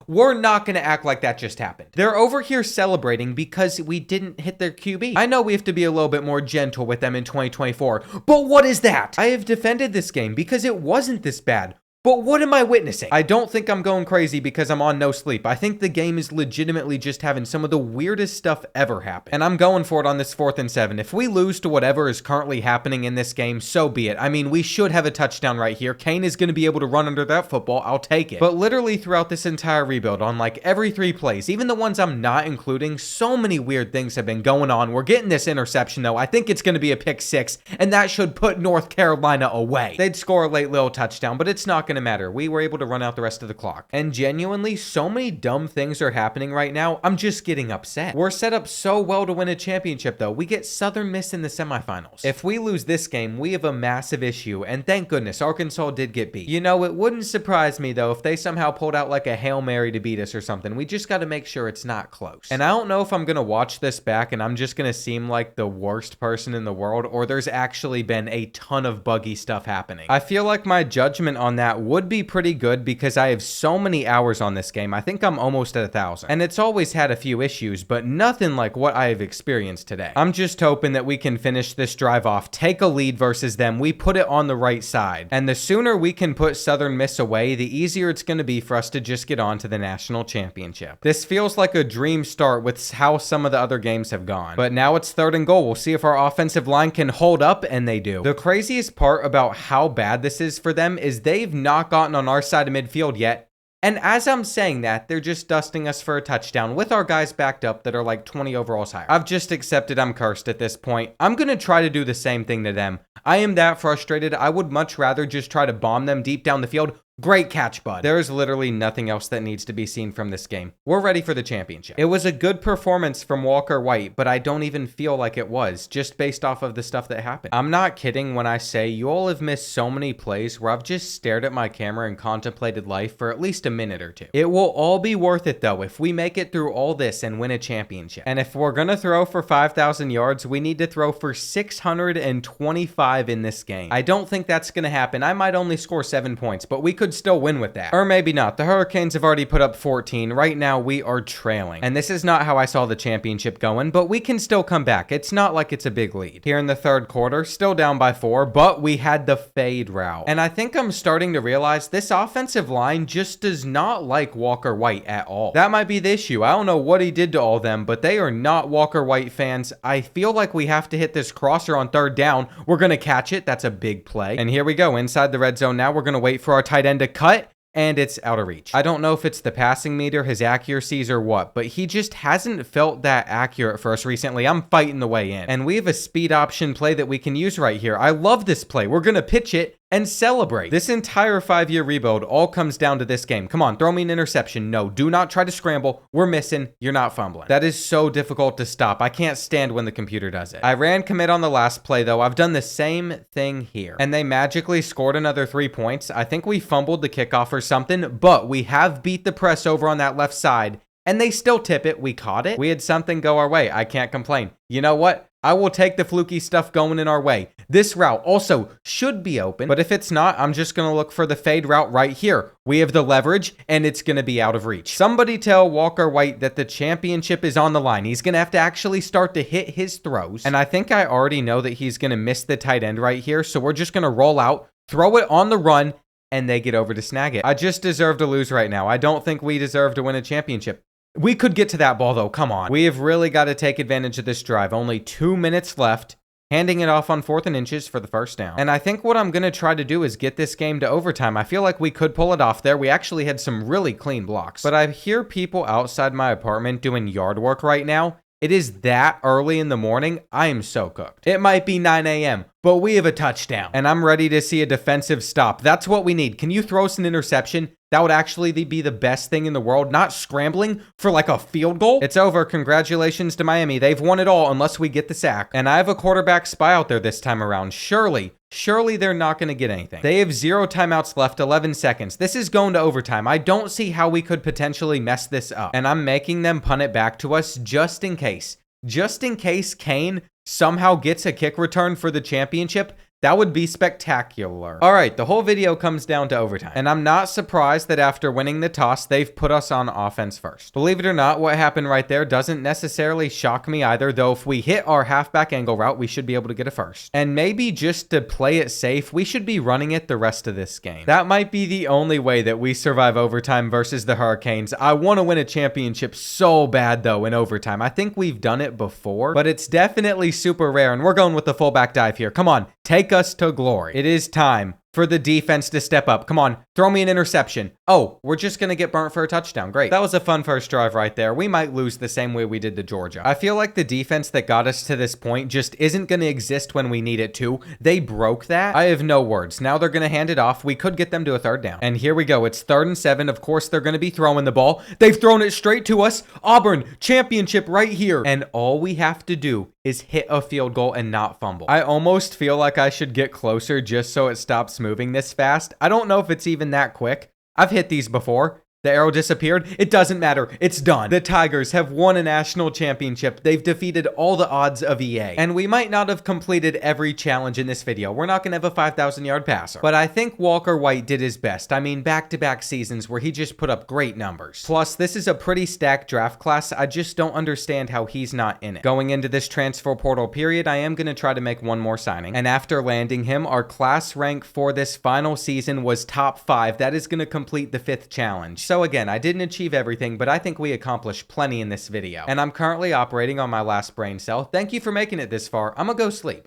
We're not going to act like that just happened. They're over here celebrating because we didn't hit their QB. I know we have to be a little bit more gentle with them in 2024, but what is that? I have defended this game because it wasn't this bad. But what am I witnessing? I don't think I'm going crazy because I'm on no sleep. I think the game is legitimately just having some of the weirdest stuff ever happen. And I'm going for it on this 4th and 7. If we lose to whatever is currently happening in this game, so be it. I mean, we should have a touchdown right here. Kane is going to be able to run under that football. I'll take it. But literally throughout this entire rebuild, on like every 3 plays, even the ones I'm not including, so many weird things have been going on. We're getting this interception though. I think it's going to be a pick 6, and that should put North Carolina away. They'd score a late little touchdown, but it's not going to matter. We were able to run out the rest of the clock. And genuinely, so many dumb things are happening right now, I'm just getting upset. We're set up so well to win a championship though. We get Southern Miss in the semifinals. If we lose this game, we have a massive issue, and thank goodness Arkansas did get beat. You know, it wouldn't surprise me though if they somehow pulled out like a Hail Mary to beat us or something. We just got to make sure it's not close. And I don't know if I'm going to watch this back and I'm just going to seem like the worst person in the world, or there's actually been a ton of buggy stuff happening. I feel like my judgment on that would be pretty good because I have so many hours on this game. I think I'm almost at 1,000. And it's always had a few issues, but nothing like what I have experienced today. I'm just hoping that we can finish this drive off, take a lead versus them. We put it on the right side. And the sooner we can put Southern Miss away, the easier it's going to be for us to just get on to the national championship. This feels like a dream start with how some of the other games have gone. But now it's 3rd and goal. We'll see if our offensive line can hold up, and they do. The craziest part about how bad this is for them is they've not gotten on our side of midfield yet. And as I'm saying that, they're just dusting us for a touchdown with our guys backed up that are like 20 overalls higher. I've just accepted I'm cursed at this point. I'm going to try to do the same thing to them. I am that frustrated. I would much rather just try to bomb them deep down the field. Great catch, bud. There is literally nothing else that needs to be seen from this game. We're ready for the championship. It was a good performance from Walker White, but I don't even feel like it was, just based off of the stuff that happened. I'm not kidding when I say you all have missed so many plays where I've just stared at my camera and contemplated life for at least a minute or two. It will all be worth it though if we make it through all this and win a championship. And if we're gonna throw for 5,000 yards, we need to throw for 625 in this game. I don't think that's gonna happen. I might only score 7 points, but we could still win with that. Or maybe not. The Hurricanes have already put up 14. Right now, we are trailing. And this is not how I saw the championship going, but we can still come back. It's not like it's a big lead. Here in the 3rd quarter, still down by 4, but we had the fade route. And I think I'm starting to realize this offensive line just does not like Walker White at all. That might be the issue. I don't know what he did to all them, but they are not Walker White fans. I feel like we have to hit this crosser on 3rd down. We're going to catch it. That's a big play. And here we go inside the red zone. Now we're going to wait for our tight end to cut, and it's out of reach. I don't know if it's the passing meter, his accuracies, or what, but he just hasn't felt that accurate for us recently. I'm fighting the way in. And we have a speed option play that we can use right here. I love this play. We're going to pitch it and celebrate. This entire 5-year rebuild all comes down to this game. Come on, throw me an interception. No, do not try to scramble. We're missing. You're not fumbling. That is so difficult to stop. I can't stand when the computer does it. I ran commit on the last play, though. I've done the same thing here. And they magically scored another 3 points. I think we fumbled the kickoff or something, but we have beat the press over on that left side, and they still tip it. We caught it. We had something go our way. I can't complain. You know what? I will take the fluky stuff going in our way. This route also should be open, but if it's not, I'm just going to look for the fade route right here. We have the leverage, and it's going to be out of reach. Somebody tell Walker White that the championship is on the line. He's going to have to actually start to hit his throws, and I think I already know that he's going to miss the tight end right here, so we're just going to roll out, throw it on the run, and they get over to snag it. I just deserve to lose right now. I don't think we deserve to win a championship. We could get to that ball, though. Come on. We have really got to take advantage of this drive. Only 2 minutes left. Handing it off on 4th and inches for the first down. And I think what I'm going to try to do is get this game to overtime. I feel like we could pull it off there. We actually had some really clean blocks. But I hear people outside my apartment doing yard work right now. It is that early in the morning. I am so cooked. It might be 9 a.m., but we have a touchdown. And I'm ready to see a defensive stop. That's what we need. Can you throw us an interception? That would actually be the best thing in the world, not scrambling for like a field goal. It's over. Congratulations to Miami. They've won it all unless we get the sack. And I have a quarterback spy out there this time around. Surely they're not going to get anything. They have 0 timeouts left, 11 seconds. This is going to overtime. I don't see how we could potentially mess this up. And I'm making them punt it back to us just in case. Just in case Kane somehow gets a kick return for the championship. That would be spectacular. All right, the whole video comes down to overtime. And I'm not surprised that after winning the toss, they've put us on offense first. Believe it or not, what happened right there doesn't necessarily shock me either, though if we hit our halfback angle route, we should be able to get a first. And maybe just to play it safe, we should be running it the rest of this game. That might be the only way that we survive overtime versus the Hurricanes. I want to win a championship so bad, though, in overtime. I think we've done it before, but it's definitely super rare, and we're going with the fullback dive here. Come on, take us to glory. It is time for the defense to step up. Come on, throw me an interception. Oh, we're just going to get burnt for a touchdown. Great. That was a fun first drive right there. We might lose the same way we did to Georgia. I feel like the defense that got us to this point just isn't going to exist when we need it to. They broke that. I have no words. Now they're going to hand it off. We could get them to a third down. And here we go. It's 3rd and 7. Of course, they're going to be throwing the ball. They've thrown it straight to us. Auburn, championship right here. And all we have to do is hit a field goal and not fumble. I almost feel like I should get closer just so it stops moving this fast. I don't know if it's even that quick. I've hit these before. The arrow disappeared. It doesn't matter. It's done. The Tigers have won a national championship. They've defeated all the odds of EA. And we might not have completed every challenge in this video. We're not going to have a 5,000-yard passer. But I think Walker White did his best. I mean, back-to-back seasons where he just put up great numbers. Plus, this is a pretty stacked draft class. I just don't understand how he's not in it. Going into this transfer portal period, I am going to try to make one more signing. And after landing him, our class rank for this final season was top 5. That is going to complete the 5th challenge. So again, I didn't achieve everything, but I think we accomplished plenty in this video. And I'm currently operating on my last brain cell. Thank you for making it this far. I'm gonna go sleep.